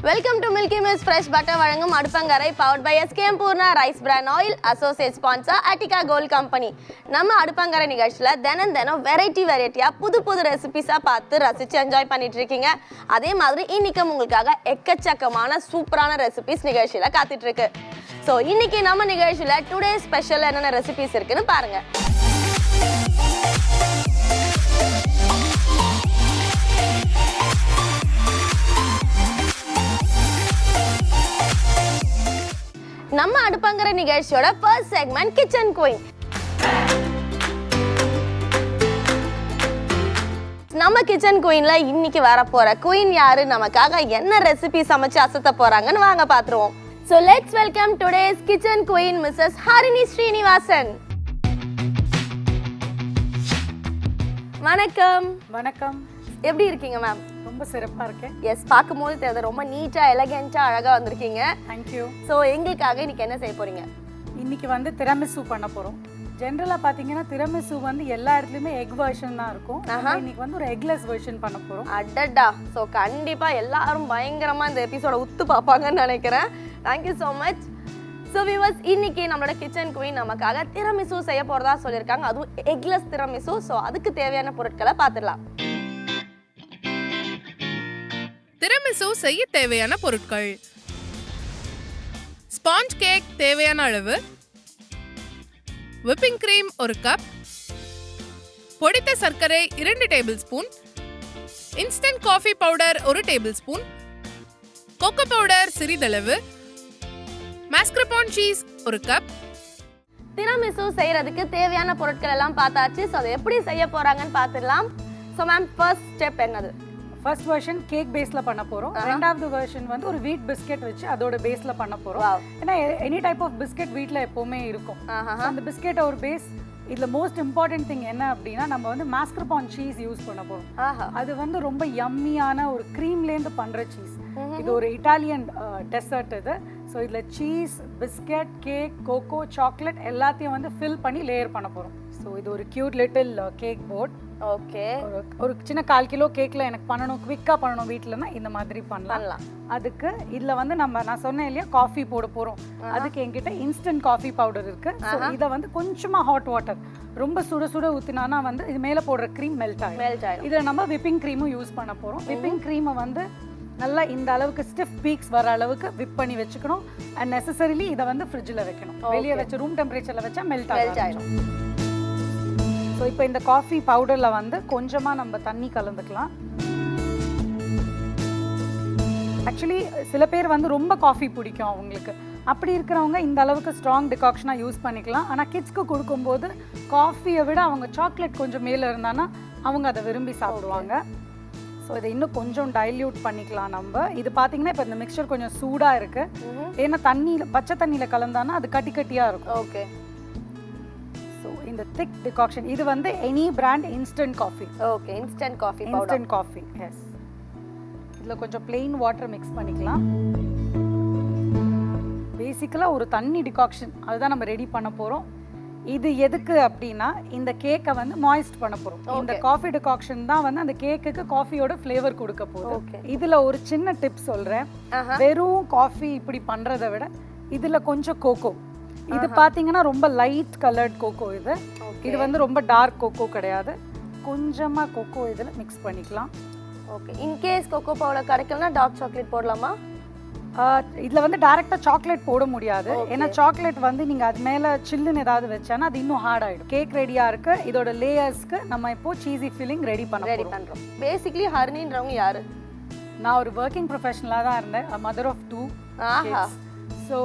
Welcome to Milky Mills Fresh Butter வழங்கும் அடுப்பங்கரை powered by SKM Purna Rice Bran Oil Associate Sponsor Attica Gold Company. நம்ம அடுப்பங்கரை நிகழ்ச்சியில தினம் வெரைட்டியா புது ரெசிபிஸா பார்த்து ரசிச்சு என்ஜாய் பண்ணிட்டு இருக்கீங்க. அதே மாதிரி இன்னைக்கு உங்களுக்காக எக்கச்சக்கமான சூப்பரான ரெசிபிஸ் நிகழ்ச்சியில காத்துட்டு இருக்கு. ஸோ இன்னைக்கு நம்ம நிகழ்ச்சியில டுடே ஸ்பெஷல் என்னென்ன ரெசிபிஸ் இருக்குன்னு பாருங்க. நம்ம அடுப்பங்கரை நிகழ்ச்சியோட ஃபர்ஸ்ட் செக்மெண்ட் கிச்சன் குயின். நம்ம கிச்சன் குயின்ல இன்னைக்கு வர போற குயின் யாரு, நமக்காக என்ன ரெசிபி சமைச்சு அசத்த போறாங்கன்னு வாங்க பாத்துருவோம். So let's welcome today's kitchen queen Mrs. Harini Srinivasan. வணக்கம். வணக்கம். எப்படி இருக்கீங்க மேம்? ரொம்ப சிறப்பா இருக்கேன். எஸ், பார்க்கும்போது தெரியுது ரொம்ப நீட்டா எலகென்ட்டா அழகா வந்திருக்கீங்க. Thank you. ஸோ எங்களுக்காக இன்னைக்கு என்ன செய்ய போறீங்க? இன்னைக்கு வந்து திரமிசு பண்ண போறோம். ஜென்ரலா பாத்தீங்கன்னா திரமிசு வந்து எல்லா இடத்துலயுமே எக் வெர்ஷன் தான் இருக்கும். இன்னைக்கு வந்து ஒரு எக்லெஸ் வெர்ஷன் பண்ண போறோம். அடடா, ஸோ கண்டிப்பா எல்லாரும் பயங்கரமா இந்த எபிசோட உத்து பார்ப்பாங்கன்னு நினைக்கிறேன். Thank you so much. So viewers, இன்னைக்கு நம்மளோட கிச்சன் குயின் நமக்காக திரமிசு செய்ய போறதா சொல்லியிருக்காங்க, அதுவும் எக்லெஸ் திரமிசு. ஸோ அதுக்கு தேவையான பொருட்களை பார்த்துடலாம். திரமிசு செய்ய தேவையான பொருட்கள்: ஸ்பாஞ்ச் கேக் தேவையான அளவு, விப்பிங் கிரீம் 1 கப், பொடித்த சர்க்கரை 2 tablespoon, instant coffee powder 1 tablespoon, cocoa powder சிறிதளவு, மாஸ்கர்போன் சீஸ் 1 கப். திரமிசு செய்யறதுக்கு தேவையான பொருட்கள் எல்லாம் பார்த்தாச்சு. ஸோ அதை எப்படி செய்ய போறாங்கன்னு பார்த்துடலாம். ஸோ மேம், ஃபர்ஸ்ட் ஸ்டெப் என்னது? ஃபர்ஸ்ட் வெர்ஷன் கேக் பேஸ்ல பண்ண போறோம். ரெண்டாவது வெர்ஷன் வந்து ஒரு வீட் பிஸ்கெட் வச்சு அதோட பேஸ்ல பண்ண போறோம். ஏன்னா எனி டைப் ஆஃப் பிஸ்கெட் வீட்ல எப்பவுமே இருக்கும். அந்த பிஸ்கெட் ஒரு பேஸ். இதுல மோஸ்ட் இம்பார்ட்டன்ட் திங் என்ன அப்படின்னா நம்ம வந்து மாஸ்கர்போன் சீஸ் யூஸ் பண்ண போறோம். அது வந்து ரொம்ப யம்மியான ஒரு க்ரீம்லேருந்து பண்ற சீஸ். இது ஒரு இட்டாலியன் டெசர்ட் இது. ஸோ இதில் cheese, biscuit, cake, cocoa, chocolate எல்லாத்தையும் வந்து ஃபில் பண்ணி லேயர் பண்ண போகிறோம். ஸோ இது ஒரு cute little cake board. Okay. ஒரு சின்ன 1/4 கிலோ கேக்கில் எனக்கு பண்ணணும், குவிக்காக பண்ணணும் வீட்டிலனா இந்த மாதிரி பண்ணலாம். அதுக்கு இதில் வந்து நான் சொன்னேன் இல்லையா, காஃபி போட போகிறோம். அதுக்கு என்கிட்ட இன்ஸ்டன்ட் காஃபி பவுடர் இருக்குது. ஸோ இதை வந்து கொஞ்சமாக ஹாட் வாட்டர் ரொம்ப சுட ஊற்றினா வந்து இது மேலே போடுற க்ரீம் மெல்ட் ஆகிடும். இதில் நம்ம விப்பிங் க்ரீமும் யூஸ் பண்ண போகிறோம். விப்பிங் க்ரீமை வந்து நல்லா இந்த அளவுக்கு ஸ்டிஃப் பீக்ஸ் வர அளவுக்கு விப் பண்ணி வச்சுக்கணும். அண்ட் நெசசரிலி இதை வந்து ஃப்ரிட்ஜில் வைக்கணும். வெளியே வச்சு ரூம் டெம்பரேச்சரில் வச்சா மெல்ட் ஆகிடும். ஸோ இப்போ இந்த காஃபி பவுடரில் வந்து கொஞ்சமாக நம்ம தண்ணி கலந்துக்கலாம். ஆக்சுவலி சில பேர் வந்து ரொம்ப காஃபி பிடிக்கும் அவங்களுக்கு. அப்படி இருக்கிறவங்க இந்த அளவுக்கு ஸ்ட்ராங் டிகாக்ஷனாக யூஸ் பண்ணிக்கலாம். ஆனால் கிட்ஸ்க்கு கொடுக்கும்போது காஃபியை விட அவங்க சாக்லேட் கொஞ்சம் மேலே இருந்தானா அவங்க அதை விரும்பி சாப்பிடுவாங்க. ஸோ இதை இன்னும் கொஞ்சம் டைல்யூட் பண்ணிக்கலாம் நம்ம. இது பார்த்தீங்கன்னா இப்போ இந்த மிக்சர் கொஞ்சம் சூடாக இருக்குது. ஏன்னா பச்சை தண்ணியில் கலந்தானா அது கட்டியாக இருக்கும். ஓகே. ஸோ இந்த திக் டிகாக்ஷன் இது வந்து any brand instant coffee. Okay, instant coffee. Instant coffee, yes. இதில் கொஞ்சம் பிளெயின் வாட்டர் மிக்ஸ் பண்ணிக்கலாம். பேசிக்கலாக ஒரு தண்ணி டிகாக்ஷன் அதுதான் நம்ம ரெடி பண்ண போகிறோம். இது எதுக்கு அப்படின்னா இந்த கேக்கை வந்து மாய்ஸ்ட் பண்ண போறோம். இந்த காஃபி டிகாக்ஷன் தான் வந்து அந்த கேக்குக்கு காஃபியோட ஃப்ளேவர் கொடுக்க போகுது. இதுல ஒரு சின்ன டிப் சொல்றேன். வெறும் காஃபி இப்படி பண்றதை விட இதுல கொஞ்சம் கோகோ, இது பாத்தீங்கன்னா ரொம்ப லைட் கலர்ட் கோகோ. இது வந்து ரொம்ப டார்க் கோகோ கிடையாது. கொஞ்சமா கோகோ இதுல மிக்ஸ் பண்ணிக்கலாம். ஓகே. இன்கேஸ் கோகோ பவுடர் கிடைக்கலனா டார்க் சாக்லேட் போடலாமா? இதில் வந்து டைரெக்டாக சாக்லேட் போட முடியாது. ஏன்னா சாக்லேட் வந்து நீங்கள் அது மேலே சில்லுன்னு ஏதாவது வச்சானா அது இன்னும் ஹார்ட் ஆகிடும். கேக் ரெடியாக இருக்குது. இதோட லேயர்ஸ்க்கு நம்ம இப்போ சீஸி ஃபில்லிங் ரெடி பண்ணுறோம். பேசிக்லி ஹரினின்றவங்க யாரு? நான் ஒரு ஒர்க்கிங் ப்ரொஃபஷனலாக தான் இருந்தேன். Mother of 2 kids. So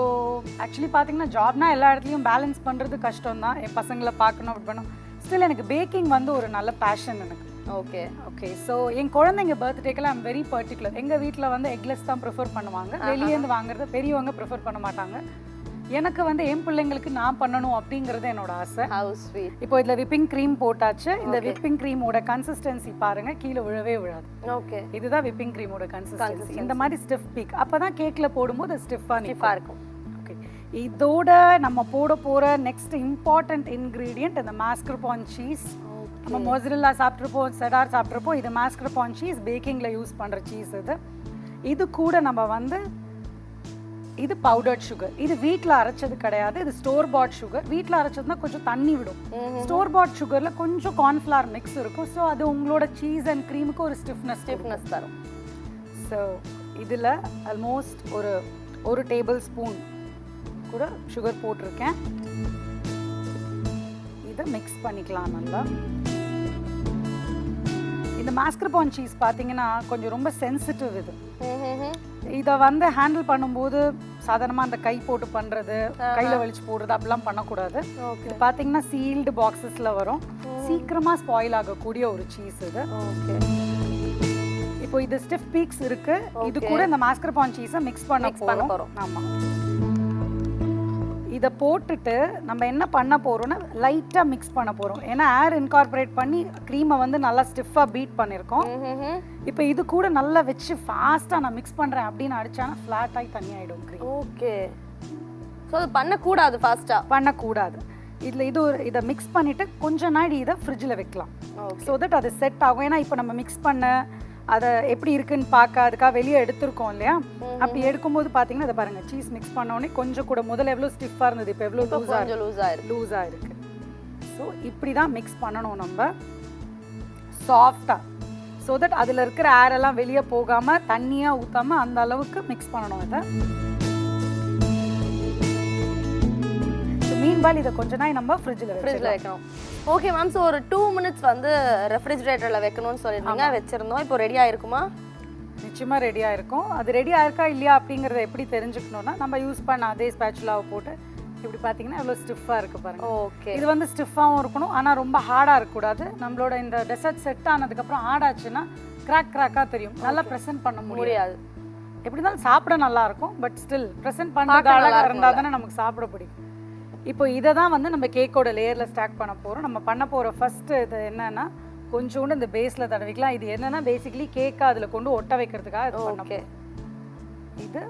actually பார்த்தீங்கன்னா ஜாப்னா எல்லா இடத்துலையும் பேலன்ஸ் பண்ணுறது கஷ்டம் தான். என் பசங்களை பார்க்கணும் அப்படி பண்ணணும். ஸ்டில் எனக்கு பேக்கிங் வந்து ஒரு நல்ல பேஷன் எனக்கு. ஓகே. ஓகே. ஸோ என் குழந்தைங்க பர்த்டேக்கெல்லாம் ஐம் வெரி பர்டிகுலர். எங்கள் வீட்டில் வந்து எக்லெஸ் தான் ப்ரிஃபர் பண்ணுவாங்க. வெளியேருந்து வாங்குறது பெரியவங்க ப்ரிஃபர் பண்ண மாட்டாங்க. எனக்கு வந்து என் பிள்ளைங்களுக்கு நான் பண்ணணும் அப்படிங்கிறது என்னோட ஆசை. இப்போ இதில் விப்பிங் க்ரீம் போட்டாச்சு. இந்த விப்பிங் க்ரீமோட கன்சிஸ்டன்சி பாருங்க, கீழே விழவே விழாது. ஓகே. இதுதான் விப்பிங் க்ரீமோட கன்சிஸ்டன்சி. இந்த மாதிரி ஸ்டிஃப் பீக் அப்போ தான் கேக்கில் போடும்போது ஸ்டிஃபாக இருக்கும். ஓகே. இதோட நம்ம போட போகிற நெக்ஸ்ட் இம்பார்ட்டன்ட் இன்க்ரீடியன்ட் இந்த மாஸ்கர்போன் சீஸ். நம்ம மொசரெல்லா சாப்பிட்ருப்போம், செடார் சாப்பிட்ருப்போம். இது மாஸ்கர்போன் சீஸ், பேக்கிங்கில் யூஸ் பண்ணுற சீஸ். இது கூட நம்ம வந்து இது பவுடர்ட் சுகர். இது வீட்டில் அரைச்சது கிடையாது, இது ஸ்டோர் பாட் சுகர். வீட்டில் அரைச்சதுன்னா கொஞ்சம் தண்ணி விடும். ஸ்டோர் பாட் சுகரில் கொஞ்சம் கார்ன்ஃப்ளவர் மிக்ஸ் இருக்கும். ஸோ அது உங்களோட சீஸ் அண்ட் க்ரீமுக்கு ஒரு ஸ்டிஃப்னஸ் தரும். ஸோ இதில் ஆல்மோஸ்ட் ஒரு டேபிள் ஸ்பூன் கூட சுகர் போட்டிருக்கேன். இதை மிக்ஸ் பண்ணிக்கலாம் நல்லா. இந்த மாஸ்கர்பான் சீஸ் பார்த்தீங்கன்னா கொஞ்சம் ரொம்ப சென்சிட்டிவ். இதை வந்து ஹேண்டில் பண்ணும்போது சாதாரணமாக அந்த கை போட்டு பண்ணுறது, கையில் வலிச்சு போடுறது அப்படிலாம் பண்ணக்கூடாது. இது பார்த்தீங்கன்னா சீல்டு பாக்ஸஸில் வரும். சீக்கிரமாக ஸ்பாயில் ஆகக்கூடிய ஒரு சீஸ் இது. இப்போ இது ஸ்டிஃப் பீக்ஸ் இருக்கு. இது கூட இந்த மாஸ்கர்பான் சீஸை மிக்ஸ் பண்ண போகிறோம். ஆமாம், இதை போட்டுட்டு நம்ம என்ன பண்ண போகிறோம்னா லைட்டாக மிக்ஸ் பண்ண போகிறோம். ஏன்னா ஏர் இன்கார்பரேட் பண்ணி க்ரீமை வந்து நல்லா ஸ்டிஃபாக பீட் பண்ணியிருக்கோம். இப்போ இது கூட நல்லா வச்சு ஃபாஸ்ட்டாக நான் மிக்ஸ் பண்ணுறேன் அப்படின்னு அடித்தானா ஃப்ளாட் ஆகி தனியாகிடும் க்ரீம். ஓகே, ஸோ அது பண்ணக்கூடாது, ஃபாஸ்ட்டாக பண்ணக்கூடாது. இதில் இதை மிக்ஸ் பண்ணிவிட்டு கொஞ்ச நாள் இதை ஃப்ரிட்ஜில் வைக்கலாம். ஸோ தட் அது செட் ஆகும். ஏன்னா இப்போ நம்ம மிக்ஸ் பண்ண அதை எப்படி இருக்குன்னு பார்க்க அதுக்காக வெளியே எடுத்துருக்கோம் இல்லையா? அப்படி எடுக்கும்போது பார்த்தீங்கன்னா அதை பாருங்கள், சீஸ் மிக்ஸ் பண்ணோடனே கொஞ்சம் கூட முதல்ல எவ்வளோ ஸ்டிஃபாக இருந்தது, இப்போ எவ்வளோ லூஸாக இருக்குது. ஸோ இப்படி தான் மிக்ஸ் பண்ணணும் நம்ம சாஃப்டாக. ஸோ தட் அதில் இருக்கிற ஏரெல்லாம் வெளியே போகாமல் தண்ணியாக ஊற்றாமல் அந்த அளவுக்கு மிக்ஸ் பண்ணணும் இதை. மீன்பால் இதை கொஞ்ச நாள் நம்ம ஃப்ரிட்ஜில் வைக்கணும். ஓகே மேம், ஸோ ஒரு 2 minutes வந்து ரெஃப்ரிஜிரேட்டரில் வைக்கணும்னு சொல்லியிருந்தீங்க, வச்சுருந்தோம். இப்போ ரெடி ஆயிருக்குமா? நிச்சயமாக ரெடியாக இருக்கும். அது ரெடி ஆயிருக்கா இல்லையா அப்படிங்கிறத எப்படி தெரிஞ்சுக்கணுன்னா நம்ம யூஸ் பண்ண அதே ஸ்பேச்சுலாவை போட்டு இப்படி பார்த்தீங்கன்னா எவ்வளோ ஸ்டிஃபாக இருக்குது பாருங்க. ஓகே, இது வந்து ஸ்டிஃபாகவும் இருக்கணும், ஆனால் ரொம்ப ஹார்டாக இருக்கக்கூடாது. நம்மளோட இந்த டெசர்ட் செட் ஆனதுக்கப்புறம் ஆடாச்சுன்னா கிராக்காக தெரியும், நல்லா ப்ரெசென்ட் பண்ண முடியாது. எப்படி இருந்தாலும் சாப்பிட நல்லா இருக்கும், பட் ஸ்டில் ப்ரெசென்ட் பண்ணுறது அழகாக இருந்தால் தானே நமக்கு சாப்பிட பிடிக்கும். இப்போ இதை தான் வந்து நம்ம கேக்கோட லேயரில் ஸ்டாக் பண்ண போகிறோம். நம்ம பண்ண போகிற ஃபஸ்ட்டு இது என்னென்னா கொஞ்சோண்டு இந்த பேஸில் தடவிக்கலாம். இது என்னென்னா பேசிக்கலி கேக்கை அதில் கொண்டு ஒட்ட வைக்கிறதுக்காக இது பண்ண. இது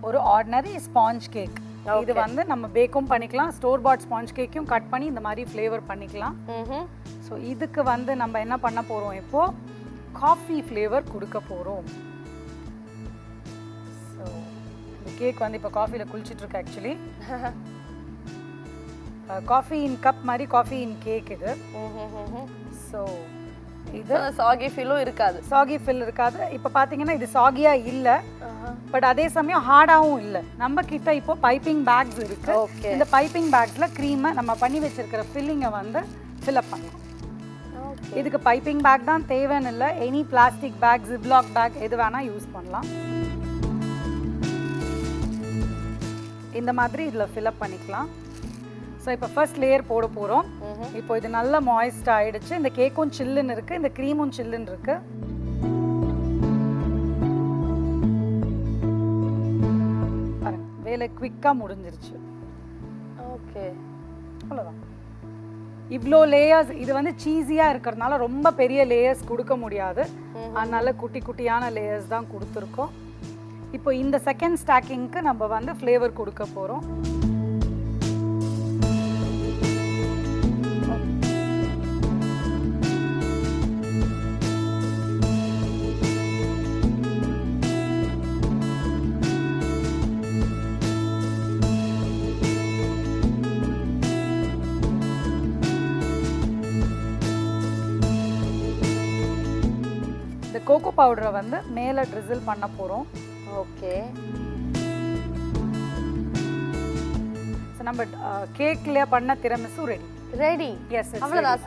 ஒரு ஆர்டினரி ஸ்பாஞ்ச் கேக். இது வந்து நம்ம பேக்கும் பண்ணிக்கலாம், ஸ்டோர் பாட் ஸ்பாஞ்ச் கேக்கையும் கட் பண்ணி இந்த மாதிரி ஃப்ளேவர் பண்ணிக்கலாம். ஸோ இதுக்கு வந்து நம்ம என்ன பண்ண போகிறோம், இப்போது காஃபி ஃப்ளேவர் கொடுக்க போகிறோம். ஸோ இந்த கேக் வந்து இப்போ காஃபியில் குளிச்சிட்ருக்கு. ஆக்சுவலி காஃபி இன் கப் மாதிரி காஃபி இன் கேக் இது. ஸோ இது சாகி ஃபீலும் இருக்காது, சாகி ஃபீல் இருக்காது. இப்போ பார்த்தீங்கன்னா இது சாகியாக இல்லை, பட் அதே சமயம் ஹார்டாகவும் இல்லை. நம்ம கிட்ட இப்போ பைப்பிங் பேக்ஸ் இருக்கு. இந்த பைப்பிங் பேக்ஸில் க்ரீமை நம்ம பண்ணி வச்சிருக்கிற ஃபில்லிங்கை வந்து ஃபில்அப் பண்ணலாம். இதுக்கு பைப்பிங் பேக் தான் தேவைன்னு இல்லை, any plastic bag, Ziploc bag எது வேணால் யூஸ் பண்ணலாம். இந்த மாதிரி இதில் ஃபில்அப் பண்ணிக்கலாம். ஸோ இப்போ ஃபர்ஸ்ட் லேயர் போட போகிறோம். இப்போ இது நல்லா மாய்ஸ்ட் ஆகிடுச்சு. இந்த கேக்கும் சில்லுன்னு இருக்குது, இந்த க்ரீமும் சில்லுன்னு இருக்குது. பாருங்க, வேலை குவிக்காக முடிஞ்சிருச்சு. ஓகே, அவ்வளோதான். இவ்வளோ லேயர்ஸ், இது வந்து சீஸியாக இருக்கிறதுனால ரொம்ப பெரிய லேயர்ஸ் கொடுக்க முடியாது, அதனால குட்டி குட்டியான லேயர்ஸ் தான் கொடுத்துருக்கோம். இப்போ இந்த செகண்ட் ஸ்டாக்கிங்க்கு நம்ம வந்து ஃப்ளேவர் கொடுக்க போகிறோம். கோகோ பவுடரை வந்து மேலே ட்ரிசில் பண்ண போகிறோம். ஓகே, ஸோ நம்ம கேக்ல பண்ண திரமிசு ரெடி. எஸ், அவ்வளோதான்,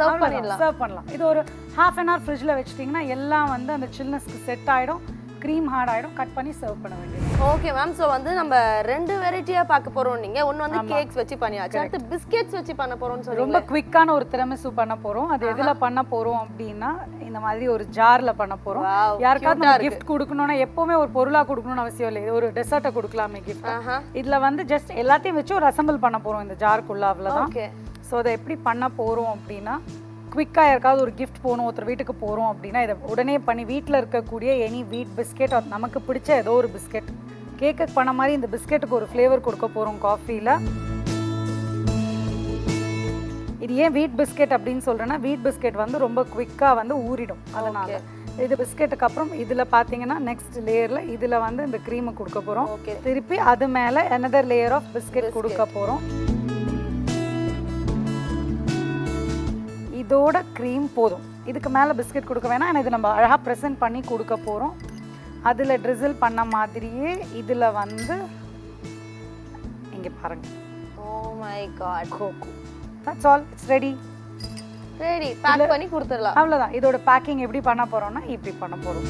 சர்வ் பண்ணலாம். இது ஒரு ½ an hour ஃப்ரிட்ஜில் வச்சிட்டிங்கன்னா எல்லாம் வந்து அந்த சில்னஸ்க்கு செட் ஆகிடும், க்ரீம் ஹார்ட் ஆகிடும், கட் பண்ணி சர்வ் பண்ண வேண்டியது. ஓகே மேம், ஸோ வந்து நம்ம 2 வெரைட்டியாக பார்க்க போகிறோம். நீங்கள் ஒன்று வந்து கேக்ஸ் வச்சு பண்ணியாச்சு, அடுத்து பிஸ்கெட்ஸ் வச்சு பண்ண போகிறோம்னு சொல்லி ரொம்ப குவிக்கான ஒரு திரமிசு பண்ண போகிறோம். அது எதில் பண்ண போகிறோம் அப்படின்னா இந்த மாதிரி ஒரு ஜாரில் பண்ண போகிறோம். யாருக்காவது நம்ம கிஃப்ட் கொடுக்கணும்னா எப்போவுமே ஒரு பொருளாக கொடுக்கணும்னு அவசியம் இல்லை, ஒரு டெசர்ட்டை கொடுக்கலாமே கிஃப்ட். இதில் வந்து ஜஸ்ட் எல்லாத்தையும் வச்சு ஒரு அசம்பிள் பண்ண போகிறோம் இந்த ஜாருக்குள்ள, அவ்வளோதான். ஸோ அதை எப்படி பண்ண போகிறோம் அப்படின்னா, குவிக்காக யாருக்காவது ஒரு கிஃப்ட் போகணும், ஒருத்தர் வீட்டுக்கு போகிறோம் அப்படின்னா இதை உடனே பண்ணி வீட்டில் இருக்கக்கூடிய எனி வீட் பிஸ்கெட், நமக்கு பிடிச்ச ஏதோ ஒரு பிஸ்கெட், கேக்குக்கு பண்ண மாதிரி இந்த பிஸ்கெட்டுக்கு ஒரு ஃப்ளேவர் கொடுக்க போகிறோம் காஃபியில். இது ஏன் வீட் பிஸ்கெட் அப்படின்னு சொல்கிறேன்னா, வீட் பிஸ்கெட் வந்து ரொம்ப குவிக்காக வந்து ஊறிடும், அதனால் இது பிஸ்கெட்டுக்கு அப்புறம் இதில் பார்த்தீங்கன்னா நெக்ஸ்ட் லேயரில் இதில் வந்து இந்த க்ரீமை கொடுக்க போகிறோம். ஓகே. திருப்பி அது மேலே another லேயர் ஆஃப் பிஸ்கெட் கொடுக்க போகிறோம். இதோட க்ரீம் போதும், இதுக்கு மேலே பிஸ்கெட் கொடுக்க வேணாம். ஏன்னா இது நம்ம அழகாக ப்ரெசென்ட் பண்ணி கொடுக்க போகிறோம். அதில் ட்ரிசில் பண்ண மாதிரியே இதில் வந்து இங்கே பாருங்கள். Oh my god. Cocoa. That's all, it's ready. Ready, pack பண்ணி கொடுத்துடலாம். அவ்வளோதான். இதோட பேக்கிங் எப்படி பண்ண போகிறோம்னா இப்படி பண்ண போகிறோம்.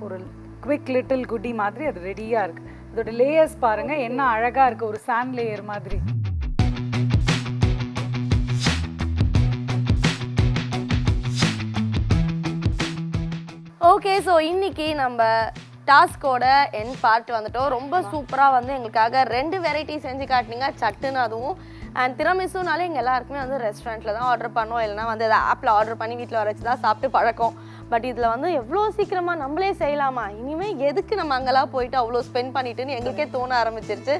ஒரு குவிக் லிட்டில் குட்டி மாதிரி அது ரெடியாக இருக்குது. இதோட லேயர்ஸ் பாருங்கள் என்ன அழகாக இருக்குது, ஒரு சாண்ட் லேயர் மாதிரி. ஓகே, ஸோ இன்னைக்கு நம்ம டாஸ்கோட என் பார்ட் வந்துட்டோம். ரொம்ப சூப்பராக வந்து எங்களுக்காக 2 வெரைட்டி செஞ்சு காட்டினீங்க, சட்டுன்னு அதுவும். அண்ட் திரமிசுனாலே எங்கள் எல்லாருக்குமே வந்து ரெஸ்டாரண்ட்டில் தான் ஆர்டர் பண்ணோம், இல்லைனா வந்து அதை ஆப்பில் ஆர்டர் பண்ணி வீட்டில் வர வச்சு தான் சாப்பிட்டு பழக்கம். பட் இதில் வந்து எவ்வளோ சீக்கிரமாக நம்மளே செய்யலாமா, இனிமேல் எதுக்கு நம்ம அங்கெல்லாம் போயிட்டு அவ்வளோ ஸ்பெண்ட் பண்ணிட்டுன்னு எங்களுக்கே தோண ஆரம்பிச்சிருச்சு.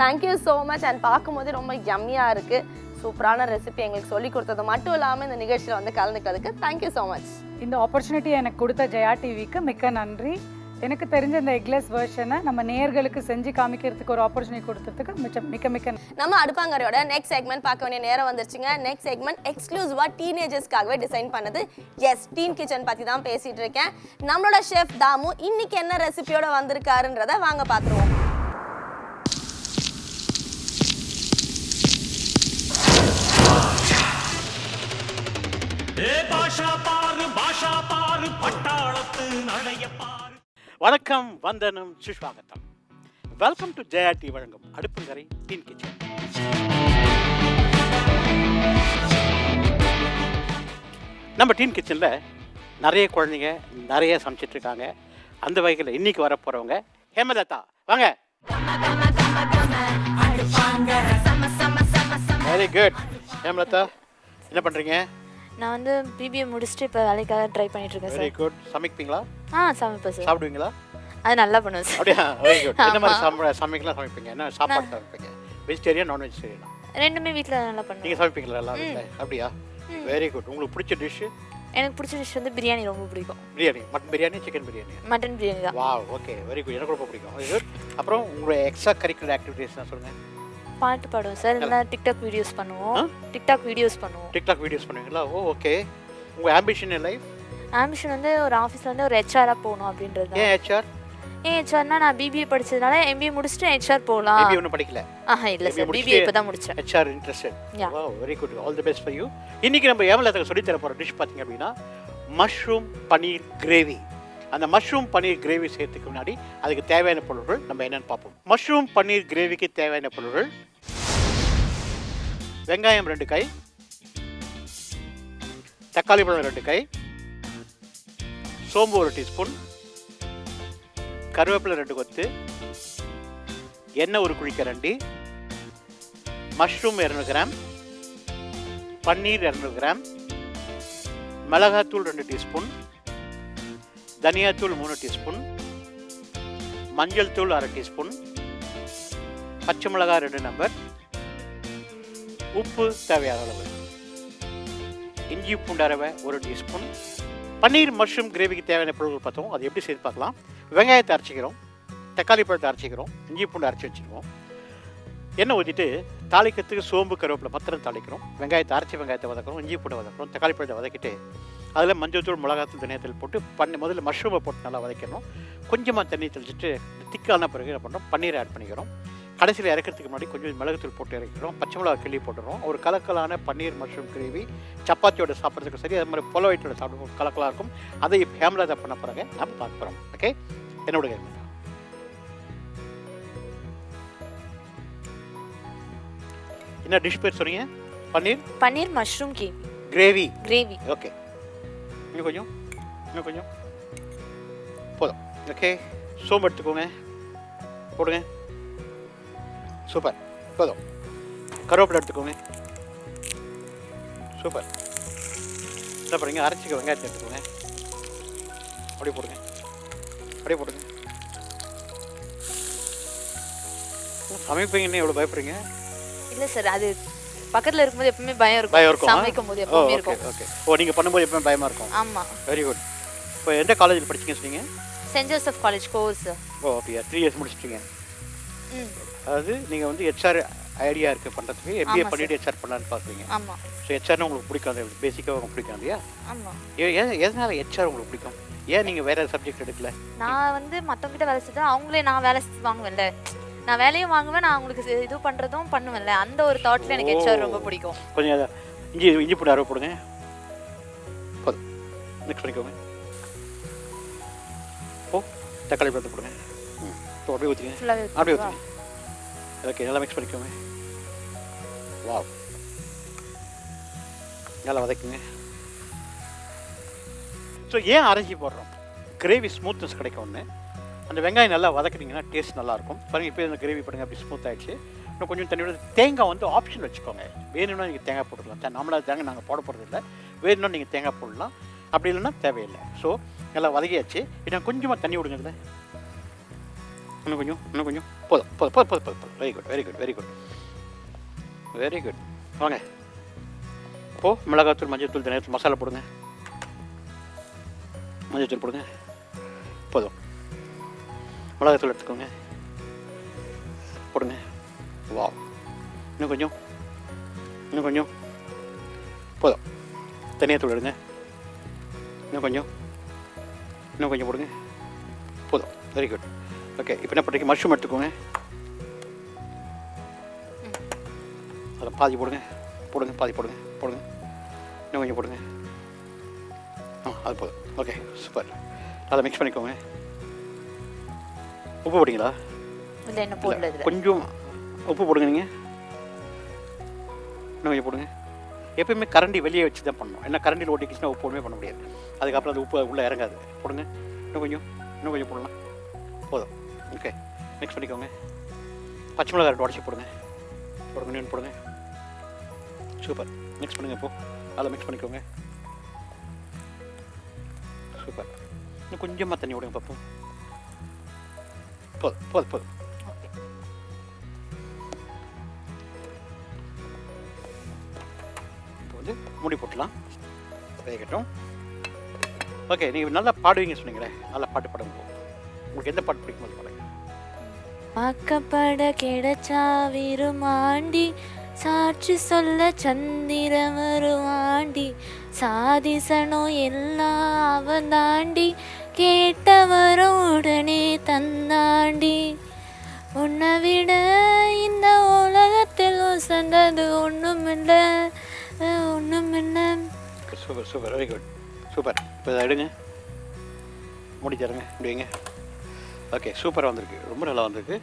Thank you so much. அண்ட் பார்க்கும்போதே ரொம்ப யம்மியாக இருக்குது. சூப்பரான ரெசிபி எங்களுக்கு சொல்லி கொடுத்தது மட்டும் இல்லாமல் இந்த நிகழ்ச்சியில் வந்து கலந்துக்கிறதுக்கு தேங்க்யூ ஸோ மச். இந்த ஆப்பர்ச்சுனிட்டி எனக்கு கொடுத்த ஜெயா டிவிக்கு மிக்க நன்றி. எனக்கு தெரிஞ்ச இந்த எக்லெஸ் வெர்ஷனை நம்ம நேயர்களுக்கு செஞ்சு காமிக்கிறதுக்கு ஒரு ஆப்பர்ச்சுனிட்டி கொடுத்ததுக்கு மிக்க நம்ம அடுப்பாங்கரையோட நெக்ஸ்ட் செக்மெண்ட் பார்க்க வேண்டிய நேரம் வந்துருச்சுங்க. நெக்ஸ்ட் செக்மெண்ட் எக்ஸ்க்ளூசிவா டீனேஜர்ஸ்க்காகவே டிசைன் பண்ணது. எஸ், டீன் கிச்சன் பத்தி தான் பேசிட்டு இருக்கேன். நம்மளோட ஷெஃப் தாமு இன்னைக்கு என்ன ரெசிபியோட வந்திருக்காருன்றத வாங்க பார்த்துருவோம். வணக்கம், வந்தனம், சுஸ்வாகத்தம். வெல்கம் டு ஜெயா டி வழங்கும் அடுப்புங்கரை டீன் கிச்சன். நம்ம டீன் கிச்சனில் நிறைய குழந்தைங்க நிறைய சமைச்சிட்டு இருக்காங்க. அந்த வகையில் இன்னைக்கு வர போகிறவங்க ஹேமலதா. வாங்க. Very good. ஹேமலதா, என்ன பண்ணுறீங்க? நான் வந்து பிபிஏ முடிச்சுட்டு இப்போ வேலைக்காக ட்ரை பண்ணிட்டு இருக்கேன் சார். Very good. சமைப்பீங்களா? சமைப்பேன் சார். சாப்பிடுவீங்களா? அது நல்லா பண்ணுவேன் சார். அப்படியா? Very good. என்ன மாதிரி சமைக்கலாம் சமைப்பீங்க? என்ன சாப்பாடு சமைப்பீங்க? வெஜிடேரியன், நான் வெஜிடேரியனா? ரெண்டுமே வீட்டில் நல்லா பண்ணுவேன். நீங்கள் சமைப்பீங்களா எல்லாம் வீட்டில்? அப்படியா? Very good. உங்களுக்கு பிடிச்ச டிஷ்ஷு? எனக்கு பிடிச்ச டிஷ் வந்து பிரியாணி ரொம்ப பிடிக்கும். Biryani. Mutton biryani, chicken biryani? Mutton biryani தான். வா, ஓகே, வெரி குட். எனக்கு ரொம்ப பிடிக்கும். Very good. அப்புறம் உங்களுடைய எக்ஸ்ட்ரா கரிக்குலர் ஆக்டிவிட்டீஸ்லாம் சொல்லுங்கள். பாட்டு பாடுவோம் சார், இல்லைனா டிக்டாக் வீடியோஸ் பண்ணுவோம். டிக்டாக் வீடியோஸ் பண்ணுவீங்களா? ஓ, ஓகே. உங்கள் ஆம்பிஷன் இன் லைஃப்? ஆம்பிஷன் வந்து ஒரு ஆஃபீஸில் வந்து ஒரு ஹெச்ஆராக போகணும் அப்படின்றது. ஏன் ஹெச்ஆர்? ஹெச்ஆர்னா நான் பிபிஏ படிச்சதுனால எம்பிஏ முடிச்சுட்டு ஹெச்ஆர் போகலாம். பிபிஏ ஒன்றும் படிக்கல? இல்லை சார், பிபிஏ இப்போ தான் முடிச்சேன். HR interested. வா, very good. All the best for you. இன்னைக்கு நம்ம ஏமலத்துக்கு சொல்லி தர போகிற டிஷ் பார்த்தீங்க அப்படின்னா மஷ்ரூம் பன்னீர் கிரேவி. அந்த மஷ்ரூம் பன்னீர் கிரேவி செய்யறதுக்கு முன்னாடி அதுக்கு தேவையான பொருட்கள் நம்ம என்னென்னு பார்ப்போம். மஷ்ரூம் பன்னீர் கிரேவிக்கு தேவையான பொருட்கள்: வெங்காயம் 2 கை, தக்காளி பழம் 2 கை, சோம்பு 1 டீஸ்பூன், கருவேப்பிலை 2 கொத்து, எண்ணெய் 1 குழிக்கரண்டி, மஷ்ரூம் 200 கிராம், பன்னீர் 200 கிராம், மிளகாத்தூள் 2 டீஸ்பூன், தனியாத்தூள் 3 டீஸ்பூன், மஞ்சள் தூள் 1/2 டீஸ்பூன், பச்சை மிளகாய் 2 நம்பர், உப்பு தேவையான அளவு, இஞ்சி பூண்டு அரவை 1 டீஸ்பூன். பன்னீர் மஷ்ரூம் கிரேவிக்கு தேவையான பொருட்கள் பார்த்தோம். அது எப்படி செய்து பார்க்கலாம். வெங்காயத்தை அரைச்சிக்கிறோம், தக்காளி பழத்தை அரைச்சிக்கிறோம், இஞ்சி பூண்டு அரைச்சி வச்சுக்குவோம். எண்ணெய் ஊற்றிட்டு தாளிக்கிறதுக்கு சோம்பு கருவேப்பிலை பத்திரம் தாளிக்கிறோம். வெங்காயத்தை வதக்கிறோம், இஞ்சி பூண்டு வதக்கிறோம், தக்காளி பழத்தை வதக்கிட்டு அதில் மஞ்சள் தூள், மிளகாத்தூள், தனியாத்தூள் போட்டு முதல்ல மஷ்ரூமை போட்டு நல்லா வதக்கணும். கொஞ்சமாக தண்ணி தெளிச்சுட்டு திக்கான பிறகு என்ன பண்ணுறோம், பன்னீரை ஆட் பண்ணிக்கிறோம். கடைசியில் இறக்கிறதுக்கு முன்னாடி கொஞ்சம் மிளகுத்தூள் போட்டு இறக்கிறோம், பச்சை மிளகா கிள்ளி போட்டுறோம். ஒரு கலக்கலான பன்னீர் மஷ்ரூம் கிரேவி சப்பாத்தியோட சாப்பிட்றதுக்கு சரி, அது மாதிரி பொலவைட்டோட சாப்பிட கலக்கலாக இருக்கும். அதை இப்போ ஹேமலதா பண்ண போகிறாங்க, நம்ம பார்க்க போகிறோம். ஓகே, என்னோட ஹேமலதா. என்ன டிஷ் பேர் சொன்னீங்க? பன்னீர் மஷ்ரூம் கிரேவி. ஓகே, இன்னும் கொஞ்சம் போதும். ஓகே, சோம்பு எடுத்துக்கோங்க, போடுங்க. சூப்பர், போதும். கருவேப்பிலை எடுத்துக்கோங்க. சூப்பர். என்ன பண்ணுறீங்க, அரைச்சிக்க வெங்காயத்தை எடுத்துக்கோங்க, அப்படியே போடுங்க. சமைப்பீங்கன்னு எவ்வளோ பயப்படுறீங்க? இல்லை சார், அது பக்கத்துல இருக்கும்போது எப்பவுமே பயம் பயம் இருக்கும், இருக்கும் சமைக்கும் போது ஓ எப்பவுமே ஓகே இருக்கும். ஓகே ஓ நீங்கள் பண்ணும்போது எப்பவுமே பயமாக இருக்கும். ஆமா. Very good. இப்போ எந்த காலேஜில் படிச்சீங்க சொன்னீங்க? Saint Joseph college course. ஓ அப்படியா 3 இயர்ஸ் முடிச்சிட்டீங்க. ம். அதாவது நீங்கள் வந்து ஹெச்ஆர் ஐடியா இருக்குது பண்ணுறதுக்கு எம்பிஏ ஆமா பண்ணிவிட்டு ஹெச்ஆர் பண்ணலான்னு பார்க்குறீங்க. ஆமா ஸோ ஹெச்ஆர்னு உங்களுக்கு பிடிக்கும், அது பேசிக்காக உங்களுக்கு பிடிக்கும் இல்லையா? ஆமா. ஏன் எதனால ஹெச்ஆர் உங்களுக்கு பிடிக்கும்? ஏன் நீங்கள் வேறு சப்ஜெக்ட் எடுக்கல? நான் வந்து மத்தவங்க கிட்ட வேலை செஞ்சா அவங்களே நான் வேலை வாங்குவேன்ல, நான் வேலையும் வாங்குவேன், நான் அவங்களுக்கு இது பண்றதும் பண்ணுவேன்ல, அந்த ஒரு தாட்ல எனக்கு ஹெச்ஆர் ரொம்ப பிடிக்கும். கொஞ்சம் அதை இஞ்சி போட்டு அரை போடுங்க. போதும், மிக்ஸ் பண்ணிக்கோங்க. ஓ தக்காளி பழத்தை போடுங்க. இப்போ அப்படியே ஊற்றிங்க, ஃபுல்லாவே அப்படியே ஊற்றுங்க. ஓகே நல்லா மிக்ஸ் பண்ணிக்கோங்க. வாவ், நல்லா வதக்குங்க. ஸோ ஏன் அரைச்சி போடுறோம்? கிரேவி ஸ்மூத்னஸ் கிடைக்கும் ஒன்று. அந்த வெங்காயம் நல்லா வதக்குனீங்கன்னா டேஸ்ட் நல்லாயிருக்கும். பாருங்கள் இப்போ இந்த கிரேவி பண்ணுங்க அப்படி ஸ்மூத் ஆகிடுச்சு. இன்னும் கொஞ்சம் தண்ணி விட தேங்காய் வந்து ஆப்ஷன் வச்சுக்கோங்க. வேணும்னா நீங்கள் தேங்காய் போட்டுக்கலாம். நம்மளால் தேங்காய் நாங்கள் போட போகிறது இல்லை. வேணும்னா நீங்கள் தேங்காய் போடலாம், அப்படி இல்லைன்னா தேவையில்லை. ஸோ நல்லா வதக்கியாச்சு. இன்னும் கொஞ்சமாக தண்ணி விடுங்க இதில். இன்னும் கொஞ்சம் போதும் போதும் போதும் போதும் போதும். Very good very good very good very good. வாங்க இப்போது மிளகாத்தூள், மஞ்சள்தூள், தனியாத்தூள், மசாலா போடுங்க. மஞ்சள்தூள் போடுங்க. போதும். மிளகாத்தூள் எடுத்துக்கோங்க, போடுங்க. வா, இன்னும் கொஞ்சம் போதும். தனியாத்தூள் எடுங்க. இன்னும் கொஞ்சம் போடுங்க. போதும். Very good. ஓகே இப்போ என்ன பண்ணுறீங்க? மஷ்ரூம் எடுத்துக்கோங்க. அதில் பாதி போடுங்க. பாதி போடுங்க. இன்னும் கொஞ்சம் போடுங்க. அது போதும். Okay super. அதை மிக்ஸ் பண்ணிக்கோங்க. உப்பு போட்டிங்களா? இல்லை என்ன போடல இதில். கொஞ்சம் உப்பு போடுங்க. நீங்கள் இன்னும் கொஞ்சம் போடுங்க. எப்பயுமே கரண்டி வெளியே வச்சு தான் பண்ணணும். ஏன்னா கரண்டியில் ஓட்டிக்கிச்சுன்னா உப்பு ஒன்றுமே பண்ண முடியாது. அதுக்கப்புறம் அது உப்பு உள்ளே இறங்காது. போடுங்க. இன்னும் கொஞ்சம் போடலாம். போதும். ஓகே மிக்ஸ் பண்ணிக்கோங்க. பச்சை மிளகாய் 2 உடச்சி போடுங்க. இன்னும் போடுங்க. சூப்பர். மிக்ஸ் பண்ணுங்கள். இப்போது அதில் மிக்ஸ் பண்ணிக்கோங்க. சூப்பர். இன்னும் கொஞ்சமாக தண்ணி விடுங்க பார்ப்போம். போதும். இப்போ வந்து மூடி போட்டலாம், வேகட்டும். ஓகே நீங்கள் நல்லா பாடுவீங்க சொன்னீங்களே, நல்லா பாட்டு பாடுங்க. உங்களுக்கு எந்த பாட்டு பிடிக்கும் அது பாடுங்க. வாக்கப்பட கிடைச்சா விருமாண்டி, சாட்சி சொல்ல சந்திர வருவாண்டி, சாதிசனோ எல்லாம் அவன் தாண்டி, கேட்டவரும் உடனே தந்தாண்டி, உன்னை விட இந்த உலகத்தில் உசந்தது ஒன்றுமில்லை. Super very good super. இப்போ இதை எடுங்க, மூடி தருங்க, முடியுங்க. ஓகே சூப்பராக வந்திருக்கு, ரொம்ப நல்லா வந்திருக்கு.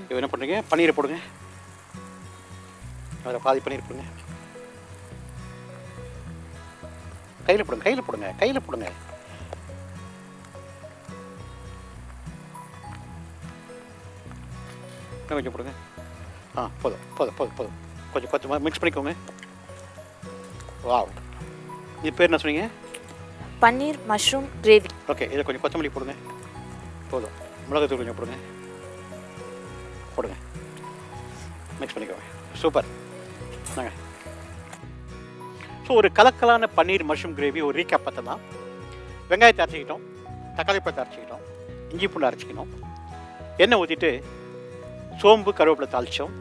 இப்போ என்ன பண்ணுறீங்க? பன்னீரை போடுங்க. அதில் பாதி பன்னீர் போடுங்க. கையில் போடுங்க. இன்னும் கொஞ்சம் போடுங்க. போதும். கொஞ்சம் மிக்ஸ் பண்ணிக்கோங்க. வாவ், இது பேர் என்ன சொன்னீங்க? பன்னீர் மஷ்ரூம் கிரேவி. ஓகே இதை கொஞ்சம் கொத்தமல்லி போடுங்க. போதும். மிளகாத்தூள் கொஞ்சம் போடுங்க. மிக்ஸ் பண்ணிக்கோங்க. சூப்பர். நாங்கள் ஸோ ஒரு கலக்கலான பன்னீர் மஷ்ரூம் கிரேவி ஒரு ரீகேப் பார்த்தலாம். வெங்காயத்தை அரைச்சிக்கிட்டோம், தக்காளி பழத்தை அரைச்சிக்கிட்டோம், இஞ்சி பூண்டு அரைச்சிக்கணும், எண்ணெய் ஊற்றிட்டு சோம்பு கருவேப்பிலை தாளித்தோம்,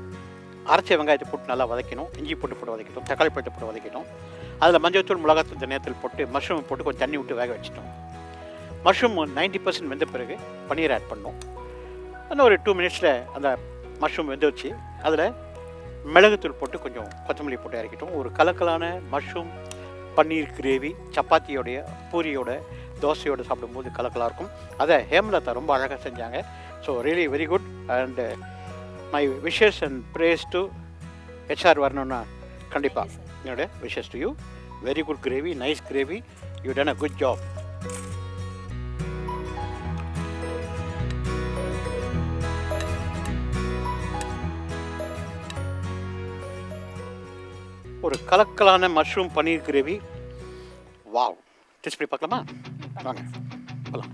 அரைச்ச வெங்காயத்தை போட்டு நல்லா வதக்கணும், இஞ்சி பூண்டு போட்டு வதக்கிட்டோம், தக்காளி பழத்தை போட்டு வதக்கிட்டோம். அதில் மஞ்சள்தூள், மிளகாத்தூள், தனியாத்தூள் போட்டு மஷ்ரூம் போட்டு கொஞ்சம் தண்ணி விட்டு வேக வச்சிட்டோம். மஷ்ரூம் 90% வெந்த பிறகு பன்னீர் ஆட் பண்ணோம். இன்னும் ஒரு 2 மினிட்ஸில் அந்த மஷ்ரூம் வெந்து வச்சு அதில் மிளகுத்தூள் போட்டு கொஞ்சம் கொத்தமல்லி போட்டு இறக்கிட்டோம். ஒரு கலக்கலான மஷ்ரூம் பன்னீர் கிரேவி சப்பாத்தியோடைய, பூரியோட, தோசையோடு சாப்பிடும்போது கலக்கலாக இருக்கும். அதை ஹேமலதா ரொம்ப அழகாக செஞ்சாங்க. So really very good. And my wishes and prays to HR வரணும்னா கண்டிப்பாக என்னோட wishes to you. Very good gravy, nice gravy, you done a good job. ஒரு கலக்கலான mushroom paneer gravy. Wow, taste பண்ணி பார்க்கலாமா? வாங்க போகலாம்.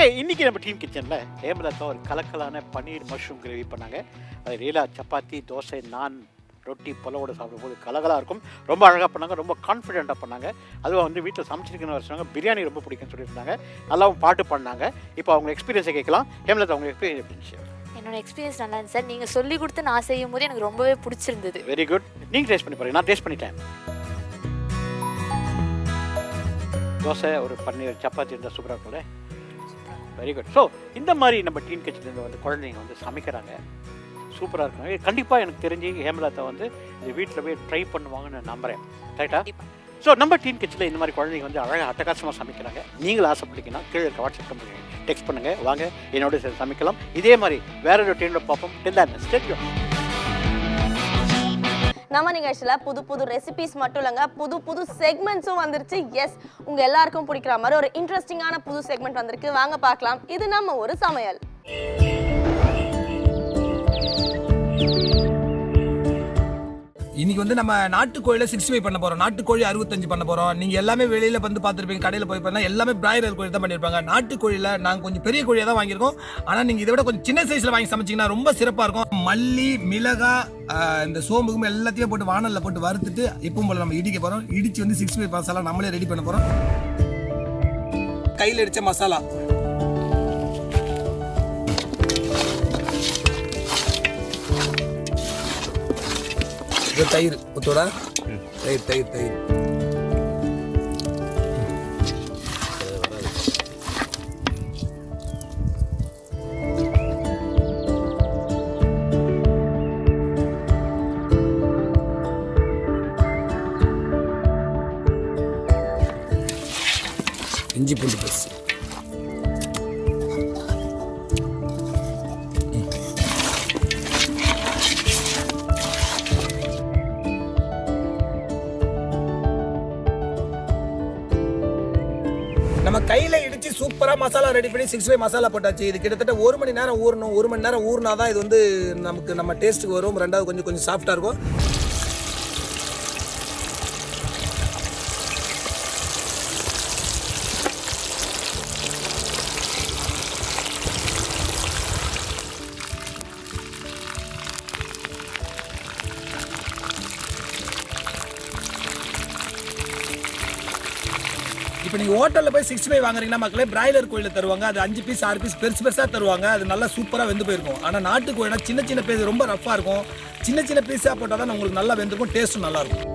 ஓகே, இன்றைக்கி நம்ம டீம் கிச்சனில் ஹேமலதா ஒரு கலக்கலான பன்னீர் மஷ்ரூம் கிரேவி பண்ணாங்க. அது ரீலா சப்பாத்தி, தோசை, நான், ரொட்டி, புலவோட சாப்பிடும்போது கலகலாக இருக்கும். ரொம்ப அழகாக பண்ணாங்க, ரொம்ப கான்ஃபிடென்ட்டாக பண்ணாங்க. அதுவும் வந்து வீட்டில் சமைச்சிருக்குன்னு சொன்னாங்க. பிரியாணி ரொம்ப பிடிக்குன்னு சொல்லியிருந்தாங்க. நல்லாவும் பாட்டு பண்ணாங்க. இப்போ அவங்க எக்ஸ்பீரியன்ஸை கேட்கலாம். ஹேமலதா, அவங்க எக்ஸ்பீரியன்ஸ் எப்படி இருந்துச்சு? என்னோட எக்ஸ்பீரியன்ஸ் நல்லா இருந்துச்சு சார். நீங்கள் சொல்லி கொடுத்து நான் செய்யும் போது எனக்கு ரொம்பவே பிடிச்சிருந்தது. Very good. நீங்கள் டேஸ்ட் பண்ணி பாருங்க. நான் டேஸ்ட் பண்ணிட்டேன். தோசை, ஒரு பன்னீர் சப்பாத்தி இருந்தால் சூப்பராக இருக்கும்ல. Very good. ஸோ இந்த மாதிரி நம்ம டீன் கிச்சன்லேருந்து வந்து குழந்தைங்க வந்து சமைக்கிறாங்க, சூப்பராக இருக்காங்க. கண்டிப்பாக எனக்கு தெரிஞ்சு ஹேமலதா வந்து இது வீட்டில் போய் ட்ரை பண்ணுவாங்கன்னு நான் நம்புகிறேன். கரெக்டாக? ஸோ நம்ம டீன் கிச்சனில் இந்த மாதிரி குழந்தைங்க வந்து அழகாக அட்டகாசமாக சமைக்கிறாங்க. நீங்களும் ஆசைப்பட்டீங்கன்னா கீழே இருக்க வாட்ஸ்அப் நம்பருக்கு டெக்ஸ்ட் பண்ணுங்கள், வாங்க என்னோட சேர்ந்து சமைக்கலாம். இதே மாதிரி வேற ஒரு டீனில் பார்ப்போம். நம்ம நிகழ்ச்சியில் புது புது ரெசிபிஸ் மட்டும் இல்லைங்க, புது புது செக்மெண்ட்ஸும் வந்துருச்சு. எஸ், உங்கள் எல்லாருக்கும் பிடிக்கிற மாதிரி ஒரு இன்ட்ரெஸ்டிங்கான புது செக்மெண்ட் வந்திருக்கு. வாங்க பார்க்கலாம். இது நம்ம ஒரு சமையல். இன்னைக்கு வந்து நம்ம நாட்டுக்கோழில 65 பண்ண போறோம். நாட்டுக்கோழி 65 பண்ண போறோம். நீங்க எல்லாமே வெளியில வந்து பார்த்துருப்பீங்க, கடையில் போய் பண்ணா எல்லாமே பிராய்லர் கோழி தான் பண்ணியிருப்பாங்க. நாட்டுக்கோழில நாங்கள் கொஞ்சம் பெரிய கோழியாக தான் வாங்கியிருக்கோம். ஆனால் நீங்கள் இதை விட கொஞ்சம் சின்ன சைஸில் வாங்கி சமைச்சிங்கன்னா ரொம்ப சிறப்பாக இருக்கும். மல்லி, மிளகாய், இந்த சோம்புக்கும் எல்லாத்தையும் போட்டு வானலில் போட்டு வறுத்துட்டு எப்பவும் போல நம்ம இடிக்க போகிறோம். இடிச்சு வந்து 65 மசாலா நம்மளே ரெடி பண்ண போகிறோம். கையில் அடித்த மசாலா, தயிர் ஊத்தோட, தயிர் தயிர் தயிர் இஞ்சி பூண்டு பேஸ்ட், நம்ம கையில இடிச்சு சூப்பரா மசாலா ரெடி பண்ணி 65 மசாலா போட்டாச்சு. இது கிட்டத்தட்ட 1 மணி நேரம் ஊறணும். 1 மணி நேரம் ஊறினாதான் இது வந்து நமக்கு நம்ம டேஸ்ட்டுக்கு வரும். ரெண்டாவது கொஞ்சம் கொஞ்சம் சாஃப்டா இருக்கும். இப்போ நீங்கள் ஹோட்டலில் போய் 65 வாங்குறீங்கன்னா மக்களே பிராய்லர் கோழியில் தருவாங்க. அது 5 பீஸ் 6 பீஸ் பெருசு பெருசாக தருவாங்க. அது நல்லா சூப்பராக வெந்து போயிருக்கும். ஆனால் நாட்டு கோழினா சின்ன சின்ன பீஸ் ரொம்ப ரஃப்பாக இருக்கும். சின்ன சின்ன பீஸாக போட்டால் தான் உங்களுக்கு நல்லா வெந்திருக்கும், டேஸ்ட்டும் நல்லாயிருக்கும்.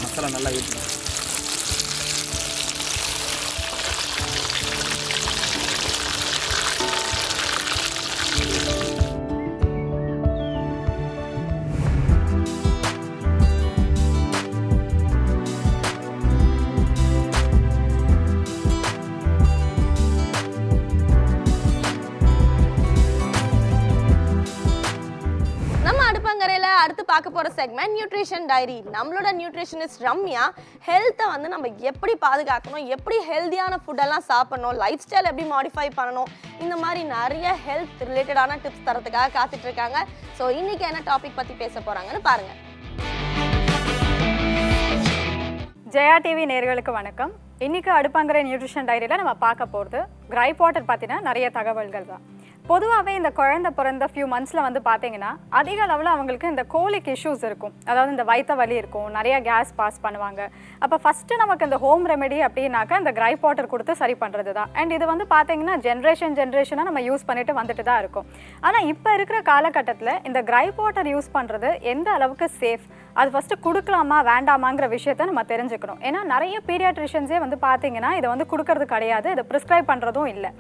மசாலா நல்லா ஊற்றணும். அடுத்து பார்க்க போற செக்மெண்ட் நியூட்ரிஷன் டைரி. நம்மளோட நியூட்ரிஷனிஸ்ட் ரம்யா ஹெல்த்தை வந்து நம்ம எப்படி பாதுகாக்கணும், எப்படி ஹெல்தியான ஃபுட்டெல்லாம் சாப்பிடணும், லைஃப் ஸ்டைல் எப்படி மாடிஃபை பண்ணணும், இந்த மாதிரி நிறைய ஹெல்த் ரிலேட்டடான டிப்ஸ் தரத்துக்காக காத்துட்டு இருக்காங்க. ஸோ இன்னைக்கு என்ன டாபிக் பத்தி பேச போறாங்கன்னு பாருங்க. ஜெயா டிவி நேயர்களுக்கு வணக்கம். இன்னைக்கு அடுப்பங்கரை நியூட்ரிஷன் டைரியில் நம்ம பார்க்க போகிறது கிரைப் வாட்டர் பற்றின நிறைய தகவல்கள் தான். பொதுவாகவே இந்த குழந்தை பிறந்த ஃபியூ மந்த்ஸில் வந்து பார்த்தீங்கன்னா அதிக அளவில் அவங்களுக்கு இந்த கோலிக் இஷ்யூஸ் இருக்கும். அதாவது இந்த வயிற்று வலி இருக்கும், நிறைய கேஸ் பாஸ் பண்ணுவாங்க. அப்போ ஃபஸ்ட்டு நமக்கு இந்த ஹோம் ரெமெடி அப்படின்னாக்கா இந்த கிரைப் வாட்டர் கொடுத்து சரி பண்ணுறது தான். அண்ட் இது வந்து பார்த்தீங்கன்னா ஜென்ரேஷனாக நம்ம யூஸ் பண்ணிட்டு வந்துட்டு தான் இருக்கும். ஆனால் இப்போ இருக்கிற காலகட்டத்தில் இந்த கிரைப் வாட்டர் யூஸ் பண்ணுறது எந்த அளவுக்கு சேஃப், அது ஃபஸ்ட்டு கொடுக்கலாமா வேண்டாமாங்கிற விஷயத்த நம்ம தெரிஞ்சுக்கணும். ஏன்னா நிறைய பீடியாட்ரிஷியன்ஸே வந்து பார்த்தீங்கன்னா இதை வந்து கொடுக்கறது கிடையாது, இதை ப்ரிஸ்கிரைப் பண்ணுறதும் இல்லை.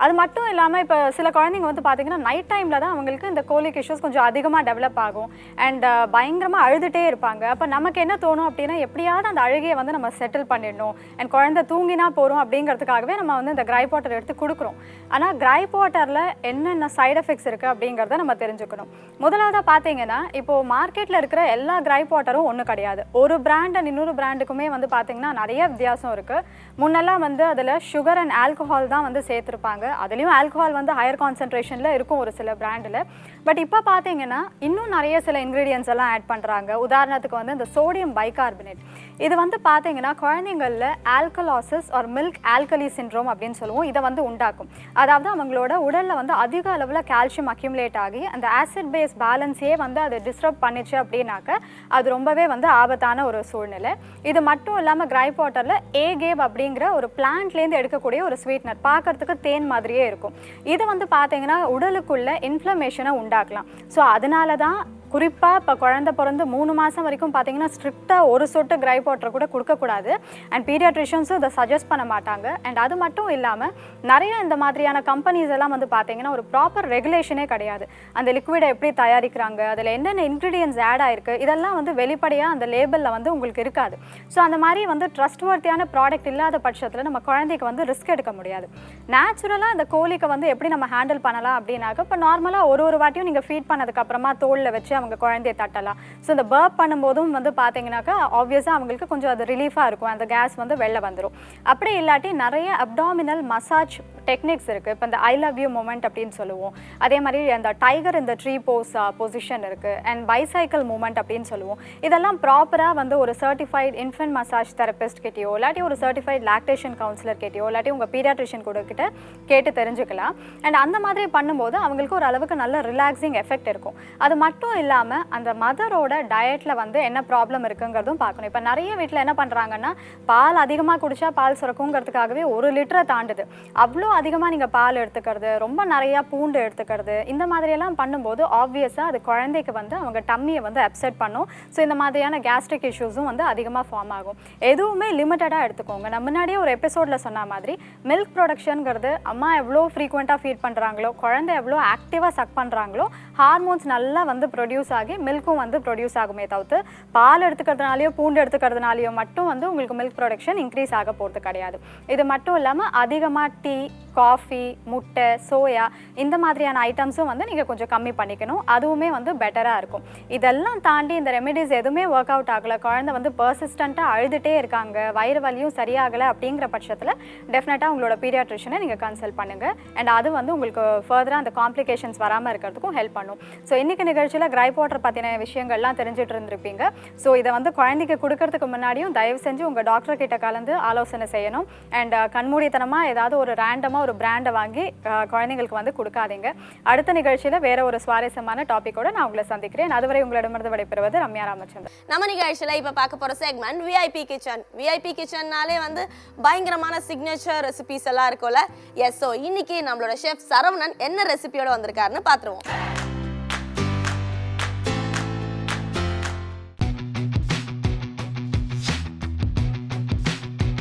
அது மட்டும் இல்லாமல் இப்போ சில குழந்தைங்க வந்து பார்த்திங்கன்னா நைட் டைமில் தான் அவங்களுக்கு இந்த கோலிக் இஷ்யூஸ் கொஞ்சம் அதிகமாக டெவலப் ஆகும். அண்ட் பயங்கரமாக அழுதுகிட்டே இருப்பாங்க. அப்போ நமக்கு என்ன தோணும் அப்படின்னா எப்படியாவது அந்த அழுகையை வந்து நம்ம செட்டில் பண்ணிடணும், அண்ட் குழந்தை தூங்கினா போகிறோம் அப்படிங்கிறதுக்காகவே நம்ம வந்து இந்த கிரைப் வாட்டர் எடுத்து கொடுக்குறோம். ஆனால் கிரைப் வாட்டரில் என்னென்ன சைட் எஃபெக்ட்ஸ் இருக்குது அப்படிங்கிறத நம்ம தெரிஞ்சுக்கணும். முதலாவதாக பார்த்தீங்கன்னா இப்போது மார்க்கெட்டில் இருக்கிற எல்லா கிரைப் வாட்டரும் ஒன்றும் கிடையாது. ஒரு பிராண்ட் அண்ட் இன்னொரு பிராண்டுக்குமே வந்து பார்த்திங்கன்னா நிறைய வித்தியாசம் இருக்குது. முன்னெல்லாம் வந்து அதில் சுகர் அண்ட் ஆல்கஹால் தான் வந்து சேர்த்துருப்பாங்க. அதுலேயும் ஆல்கஹால் வந்து ஹையர் கான்சன்ட்ரேஷனில் இருக்கும் ஒரு சில பிராண்டில். பட் இப்போ பார்த்தீங்கன்னா இன்னும் நிறைய சில இன்க்ரீடியன்ஸ் எல்லாம் ஆட் பண்ணுறாங்க. உதாரணத்துக்கு வந்து இந்த சோடியம் பைகார்பனேட், இது வந்து பார்த்தீங்கன்னா குழந்தைங்களில் ஆல்கலாசிஸ் ஆர் மில்க் ஆல்கலி சிண்ட்ரோம் அப்படின்னு சொல்லுவோம். இதை வந்து உண்டாக்கும். அதாவது அவங்களோட உடலில் வந்து அதிக அளவில் கால்சியம் அக்யூமுலேட் ஆகி அந்த ஆசிட் பேஸ் பேலன்ஸே வந்து அது டிஸ்டர்ப் பண்ணிச்சு அப்படின்னாக்க அது ரொம்பவே வந்து ஆபத்தான ஒரு சூழ்நிலை. இது மட்டும் இல்லாமல் கிரைப் வாட்டரில் ஏகேவ் அப்படிங்கிற ஒரு பிளான்ட்லேருந்து எடுக்கக்கூடிய ஒரு ஸ்வீட்னர், பார்க்கறதுக்கு தேன் மாதிரியே இருக்கும். இது வந்து பார்த்தீங்கன்னா உடலுக்குள்ள இன்ஃப்ளமேஷனை உண்டாக்கலாம். ஸோ அதனால தான் குறிப்பாக இப்போ குழந்தை பிறந்து 3 மாதம் வரைக்கும் பார்த்தீங்கன்னா ஸ்ட்ரிக்டாக ஒரு சொட்டு கிரைப் வாட்டர் கூட கொடுக்கக்கூடாது. அண்ட் பீடியாட்ரிஷியன்ஸும் இதை சஜஸ்ட் பண்ண மாட்டாங்க. அண்ட் அது மட்டும் இல்லாமல் நிறைய இந்த மாதிரியான கம்பெனிஸ் எல்லாம் வந்து பார்த்தீங்கன்னா ஒரு ப்ராப்பர் ரெகுலேஷனே கிடையாது. அந்த லிக்விடை எப்படி தயாரிக்கிறாங்க, அதில் என்னென்ன இன்க்ரீடியன்ஸ் ஆட் ஆயிருக்கு, இதெல்லாம் வந்து வெளிப்படையாக அந்த லேபிளில் வந்து உங்களுக்கு இருக்காது. ஸோ அந்த மாதிரி வந்து ட்ரஸ்ட்வர்த்தியான ப்ராடக்ட் இல்லாத பட்சத்தில் நம்ம குழந்தைக்கு வந்து ரிஸ்க் எடுக்க முடியாது. நேச்சுரலாக அந்த கோழிக்கு வந்து எப்படி நம்ம ஹேண்டில் பண்ணலாம் அப்படின்னாக்க, இப்போ நார்மலாக ஒரு வாட்டியும் நீங்கள் ஃபீட் பண்ணதுக்கப்புறமா தோலில் வச்சு அவங்க குழந்தைய தட்டலாம். ஸோ இந்த பர்ப் பண்ணும்போதும் வந்து பார்த்தீங்கன்னாக்கா ஆப்வியஸாக அவங்களுக்கு கொஞ்சம் அது ரிலீஃபாக இருக்கும், அந்த கேஸ் வந்து வெளில வந்துடும். அப்படி இல்லாட்டி நிறைய அப்டாமினல் மசாஜ் டெக்னிக்ஸ் இருக்குது. இப்போ இந்த ஐ லவ் யூ மூமெண்ட் அப்படின்னு சொல்லுவோம். அதே மாதிரி அந்த டைகர் இந்த ட்ரீ போஸ் பொசிஷன் இருக்குது. அண்ட் பைசைக்கிள் மூமெண்ட் அப்படின்னு சொல்லுவோம். இதெல்லாம் ப்ராப்பராக வந்து ஒரு சர்டிஃபைட் இன்ஃபென்ட் மசாஜ் தெரபிஸ்ட் கிட்டேயோ இல்லாட்டி ஒரு சர்டிஃபைட் லாக்டேஷன் கவுன்சிலர் கிட்டேயோ இல்லாட்டி உங்கள் பீடியாட்ரிஷியன் கூட கிட்ட கேட்டு தெரிஞ்சுக்கலாம். அண்ட் அந்த மாதிரி பண்ணும்போது அவங்களுக்கு ஒரு அளவுக்கு நல்ல ரிலாக்ஸிங் எஃபெக்ட் இருக்கும். அது மட்டும் இல்லாமல் அந்த மதரோட டயட்டில் வந்து என்ன ப்ராப்ளம் இருக்குங்கிறதும் பார்க்கணும். இப்போ நிறைய வீட்டில் என்ன பண்ணுறாங்கன்னா பால் அதிகமாக குடித்தா பால் சுரக்குங்கிறதுக்காகவே 1 லிட்டரை தாண்டுது. அவ்வளோ அதிகமாக நீங்கள் பால் எடுத்துக்கிறது, ரொம்ப நிறையா பூண்டு எடுத்துக்கிறது, இந்த மாதிரியெல்லாம் பண்ணும்போது ஆப்வியஸாக அது குழந்தைக்கு வந்து அவங்க டம்மியை வந்து அப்செட் பண்ணும். ஸோ இந்த மாதிரியான கேஸ்ட்ரிக் இஷ்யூஸும் வந்து அதிகமாக ஃபார்ம் ஆகும். எதுவுமே லிமிட்டடாக எடுத்துக்கோங்க. நான் முன்னாடியே ஒரு எபிசோடில் சொன்ன மாதிரி மில்க் ப்ரொடக்ஷனுங்கிறது அம்மா எவ்வளோ ஃப்ரீக்வெண்ட்டாக ஃபீட் பண்ணுறாங்களோ, குழந்தை எவ்வளோ ஆக்டிவாக சக் பண்ணுறாங்களோ, ஹார்மோன்ஸ் நல்லா வந்து ப்ரொடியூஸ் ஆகி மில்க்கும் வந்து ப்ரொடியூஸ் ஆகுமே தவிர்த்து பால் எடுத்துக்கிறதுனாலையோ பூண்டு எடுத்துக்கிறதுனாலையோ மட்டும் வந்து உங்களுக்கு மில்க் ப்ரொடக்ஷன் இன்க்ரீஸ் ஆக போகிறது கிடையாது. இது மட்டும் இல்லாமல் அதிகமாக டீ, காஃபி, முட்டை, சோயா இந்த மாதிரியான ஐட்டம்ஸும் வந்து நீங்கள் கொஞ்சம் கம்மி பண்ணிக்கணும். அதுவுமே வந்து பெட்டராக இருக்கும். இதெல்லாம் தாண்டி இந்த ரெமெடிஸ் எதுவுமே ஒர்க் அவுட் ஆகலை, குழந்தை வந்து பர்சிஸ்டண்ட்டாக அழுதுகிட்டே இருக்காங்க, வயிறு வலியும் சரியாகலை அப்படிங்கிற பட்சத்தில் டெஃபினட்டாக உங்களோட பீடியாட்ரிஷனை நீங்கள் கன்சல்ட் பண்ணுங்கள். அண்ட் அது வந்து உங்களுக்கு ஃபர்தராக அந்த காம்ப்ளிகேஷன்ஸ் வராமல் இருக்கிறதுக்கும் ஹெல்ப் பண்ணும். ஸோ இன்றைக்கி நிகழ்ச்சியில் கிரைப் வாட்டர் பற்றின விஷயங்கள்லாம் தெரிஞ்சுட்டு இருந்திருப்பீங்க. ஸோ இதை வந்து குழந்தைக்கு கொடுக்கறதுக்கு முன்னாடியும் தயவு செஞ்சு உங்கள் டாக்டர் கிட்ட கலந்து ஆலோசனை செய்யணும். அண்ட் கண்மூடித்தனமாக ஏதாவது ஒரு ரேண்டமாக ஒரு பிராண்டை வாங்கி குழந்தைங்களுக்கு வந்து கொடுக்காதீங்க. அடுத்த நிகழ்ச்சியில் வேற ஒரு சுவாரஸ்யமான டாப்பிக்கோட நான் உங்களை சந்திக்கிறேன். அதுவரை உங்களிடமிருந்து விடைபெறுவது ரம்யா ராமச்சந்திரன். நம்ம நிகழ்ச்சியில் இப்போ பார்க்க போகிற செக்மெண்ட் விஐபி கிச்சன். விஐபி கிச்சன்னாலே வந்து பயங்கரமான சிக்னேச்சர் ரெசிபிஸ் எல்லாம் இருக்கும்ல. எஸ், ஸோ இன்னைக்கு நம்மளோட ஷெஃப் சரவணன் என்ன ரெசிபியோட வந்திருக்காருன்னு பார்த்துருவோம்.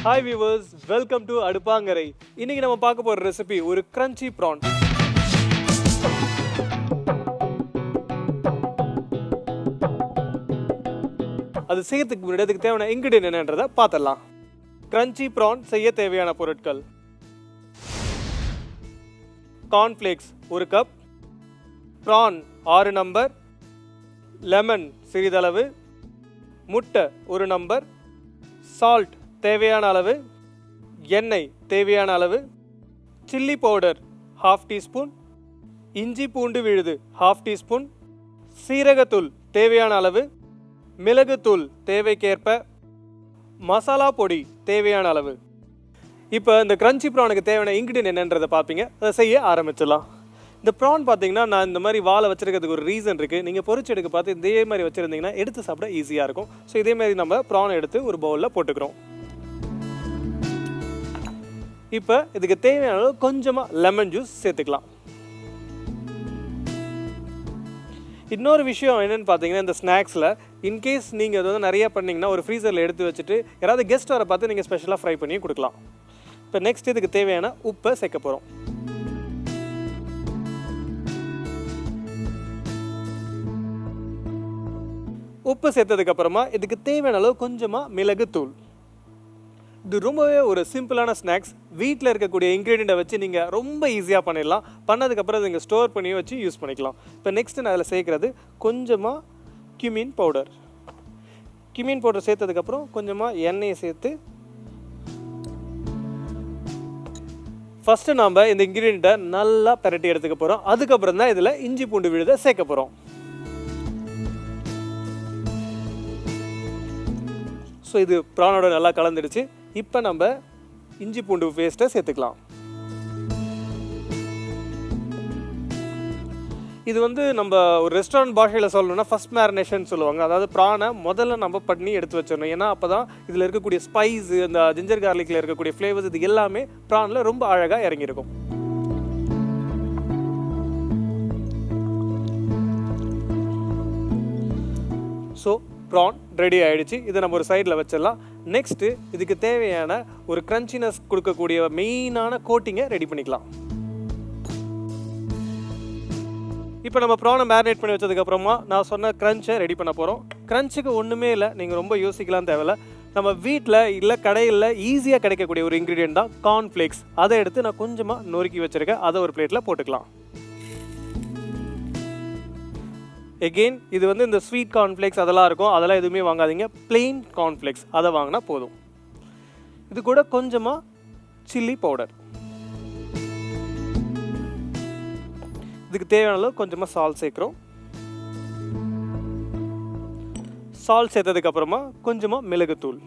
Hi viewers, welcome to அடுப்பாங்கரை. இன்னைக்கு நம்ம பார்க்க போற ரெசிபி ஒரு கிரன்ச்சி ப்ரான். அது செய்யறதுக்கு முன்னாடி அதுக்கு தேவையான இன்கிரிடியன்ட் என்னன்றதை பார்த்துடலாம். கிரன்ச்சி ப்ரான் செய்ய தேவையான பொருட்கள்: cornflakes 1 cup, prawn 6 number, lemon சிறிதளவு, முட்டை 1 நம்பர், சால்ட் தேவையான அளவு, எண்ணெய் தேவையான அளவு, சில்லி பவுடர் 1/2 டீஸ்பூன், இஞ்சி பூண்டு விழுது 1/2 டீஸ்பூன், சீரகத்தூள் தேவையான அளவு, மிளகுத்தூள் தேவைக்கேற்ப, மசாலா பொடி தேவையான அளவு. இப்போ இந்த கிரன்ச்சி ப்ரானுக்கு தேவையான இன்க்ரீடியன்ட் என்னன்றதை பார்ப்பீங்க. அதை செய்ய ஆரம்பிச்சிடலாம். இந்த ப்ரான் பார்த்தீங்கன்னா நான் இந்த மாதிரி வாழை வச்சுருக்கிறதுக்கு ஒரு ரீசன் இருக்குது. நீங்கள் பொரிச்சு எடுக்க பார்த்து இதே மாதிரி வச்சுருந்தீங்கன்னா எடுத்து சாப்பிட ஈஸியாக இருக்கும். ஸோ இதே மாதிரி நம்ம ப்ரான் எடுத்து ஒரு பவுலில் போட்டுக்கிறோம். இப்போ இதுக்கு தேவையான அளவு கொஞ்சமாக லெமன் ஜூஸ் சேர்த்துக்கலாம். இன்னொரு விஷயம் என்னென்னு பார்த்தீங்கன்னா, இந்த ஸ்நாக்ஸில் இன்கேஸ் நீங்கள் அது வந்து நிறையா பண்ணிங்கன்னா ஒரு ஃப்ரீசரில் எடுத்து வச்சுட்டு யாராவது கெஸ்ட் வர பார்த்து நீங்கள் ஸ்பெஷலாக ஃப்ரை பண்ணி கொடுக்கலாம். இப்போ நெக்ஸ்ட் இதுக்கு தேவையான உப்பை சேர்க்க போகிறோம். உப்பு சேர்த்ததுக்கப்புறமா இதுக்கு தேவையான அளவு கொஞ்சமாக மிளகுத்தூள். இது ரொம்பவே ஒரு சிம்பிளான ஸ்நாக்ஸ். வீட்டில் இருக்கக்கூடிய இன்க்ரீடியண்ட்டை வச்சு நீங்கள் ரொம்ப ஈஸியாக பண்ணிடலாம். பண்ணதுக்கப்புறம் நீங்கள் ஸ்டோர் பண்ணி வச்சு யூஸ் பண்ணிக்கலாம். இப்போ நெக்ஸ்ட்டு நான் அதில் சேர்க்குறது கொஞ்சமாக கியூமின் பவுடர். கியூமின் பவுடர் சேர்த்ததுக்கப்புறம் கொஞ்சமாக எண்ணெயை சேர்த்து ஃபஸ்ட்டு நாம் இந்த இன்க்ரீடியண்ட்டை நல்லா பிரட்டி எடுத்துக்க போகிறோம். அதுக்கப்புறம் தான் இதில் இஞ்சி பூண்டு விழுதை சேர்க்க போகிறோம். ஸோ இது ப்ரானோட நல்லா கலந்துடுச்சு. இப்போ நம்ம இஞ்சி பூண்டு பேஸ்ட்டை சேர்த்துக்கலாம். இது வந்து நம்ம ஒரு ரெஸ்டாரண்ட் பாஷையில் சொல்லணும்னா ஃபஸ்ட் மேரினேஷன் சொல்லுவாங்க. அதாவது ப்ரானை முதல்ல நம்ம பண்ணி எடுத்து வச்சிடணும். ஏன்னா அப்போ தான் இதில் இருக்கக்கூடிய ஸ்பைஸு, இந்த ஜிஞ்சர் கார்லிக்கில் இருக்கக்கூடிய ஃப்ளேவர்ஸ், இது எல்லாமே ப்ரானில் ரொம்ப அழகாக இறங்கியிருக்கும். ஸோ ப்ரான் ரெடி ஆகிடுச்சு. இதை நம்ம ஒரு சைடில் வச்சிடலாம். நெக்ஸ்ட்டு இதுக்கு தேவையான ஒரு க்ரன்ச்சினஸ் கொடுக்கக்கூடிய மெயினான கோட்டிங்கை ரெடி பண்ணிக்கலாம். இப்போ நம்ம ப்ரானை மேரினேட் பண்ணி வச்சதுக்கப்புறமா நான் சொன்ன க்ரன்ச்சை ரெடி பண்ண போகிறோம். க்ரன்ச்சுக்கு ஒன்றுமே இல்லை, நீங்கள் ரொம்ப யோசிக்கலாம் தேவையில்ல. நம்ம வீட்டில் இல்லை கடையில் ஈஸியாக கிடைக்கக்கூடிய ஒரு இன்க்ரீடியன்ட் தான் கார்ன்ஃப்ளேக்ஸ். அதை எடுத்து நான் கொஞ்சமாக நொறுக்கி வச்சுருக்கேன். அதை ஒரு பிளேட்டில் போட்டுக்கலாம். எகெயின் இது வந்து இந்த ஸ்வீட் கார்ன்ஃப்ளேக்ஸ் அதெல்லாம் இருக்கும், அதெல்லாம் எதுவுமே வாங்காதீங்க. பிளெயின் கார்ன்ஃப்ளேக்ஸ் அதை வாங்கினா போதும். இது கூட கொஞ்சமாக சில்லி பவுடர், இதுக்கு தேவையான அளவு கொஞ்சமாக சால்ட் சேர்க்குறோம். சால்ட் சேர்த்ததுக்கப்புறமா கொஞ்சமாக மிளகுத்தூள்.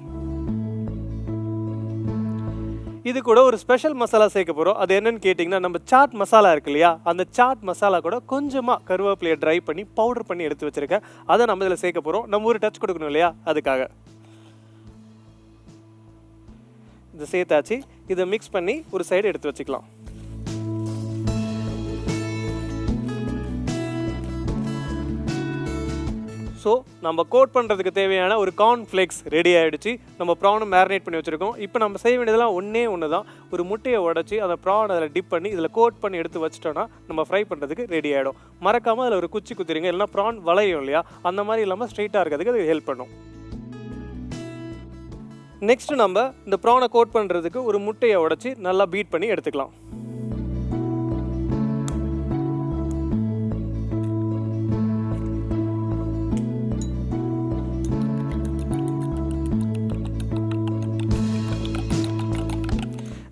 இது கூட ஒரு ஸ்பெஷல் மசாலா சேர்க்க போகிறோம். அது என்னன்னு கேட்டிங்கன்னா, நம்ம சாட் மசாலா இருக்கு இல்லையா, அந்த சாட் மசாலா கூட கொஞ்சமாக கருவேப்பிலையை ட்ரை பண்ணி பவுடர் பண்ணி எடுத்து வச்சுருக்கேன். அதை நம்ம இதில் சேர்க்க போகிறோம். நம்ம ஒரு டச் கொடுக்கணும் இல்லையா, அதுக்காக இதை சேர்த்தாச்சு. இதை மிக்ஸ் பண்ணி ஒரு சைடு எடுத்து வச்சுக்கலாம். ஸோ நம்ம கோட் பண்ணுறதுக்கு தேவையான ஒரு கார்ன்ஃப்ளேக்ஸ் ரெடி ஆகிடுச்சு. நம்ம ப்ரானும் மேரினேட் பண்ணி வச்சுருக்கோம். இப்போ நம்ம செய்ய வேண்டியதெல்லாம் ஒன்று தான். ஒரு முட்டையை உடச்சி அதை ப்ரான் அதில் டிப் பண்ணி இதில் கோட் பண்ணி எடுத்து வச்சிட்டோன்னா நம்ம ஃப்ரை பண்ணுறதுக்கு ரெடி ஆகிடும். மறக்காமல் அதில் ஒரு குச்சி குத்திரிங்க, இல்லைனா ப்ரான் வளையும் இல்லையா, அந்த மாதிரி இல்லாமல் ஸ்ட்ரெயிட்டாக இருக்கிறதுக்கு அது ஹெல்ப் பண்ணும். நெக்ஸ்ட்டு நம்ம இந்த ப்ரானை கோட் பண்ணுறதுக்கு ஒரு முட்டையை உடச்சி நல்லா பீட் பண்ணி எடுத்துக்கலாம்.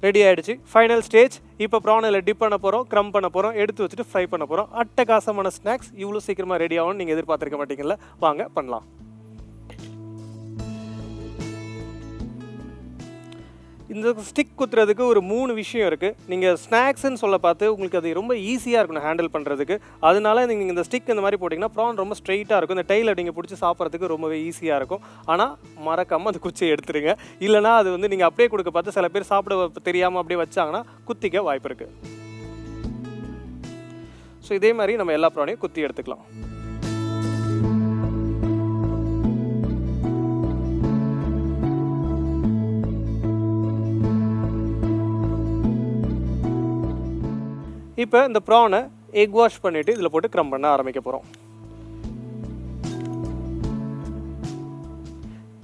ரெடி ஆகிடுச்சு. Final stage. இப்போ ப்ரானில் டிப் பண்ண போகிறோம், க்ரம் பண்ண போகிறோம், எடுத்து வச்சுட்டு ஃப்ரை பண்ண போகிறோம். அட்டகாசமான ஸ்நாக்ஸ். இவ்வளோ சீக்கிரமாக ரெடி ஆகும்னு நீங்கள் எதிர்பார்த்துருக்க மாட்டீங்கல்ல. வாங்க பண்ணலாம். இந்த ஸ்டிக் குத்துறதுக்கு ஒரு 3 விஷயம் இருக்குது. நீங்கள் ஸ்நாக்ஸ்ன்னு சொல்ல பார்த்து உங்களுக்கு அது ரொம்ப ஈஸியாக இருக்கணும் ஹேண்டில் பண்ணுறதுக்கு. அதனால நீங்கள் இந்த ஸ்டிக் இந்த மாதிரி போட்டிங்கன்னா ப்ரான் ரொம்ப ஸ்ட்ரெயிட்டாக இருக்கும். இந்த டைலை நீங்கள் பிடிச்சி சாப்பிட்றதுக்கு ரொம்பவே ஈஸியாக இருக்கும். ஆனால் மறக்காமல் அந்த குச்சியை எடுத்துருங்க. இல்லைனா அது வந்து நீங்கள் அப்படியே கொடுக்க பார்த்து சில பேர் சாப்பிட தெரியாமல் அப்படியே வச்சாங்கன்னா குத்திக்க வாய்ப்பு இருக்குது. ஸோ இதே மாதிரி நம்ம எல்லா ப்ரானையும் குத்தி எடுத்துக்கலாம். இப்போ இந்த ப்ரானை எக் வாஷ் பண்ணிவிட்டு இதில் போட்டு க்ரம் பண்ண ஆரம்பிக்க போகிறோம்.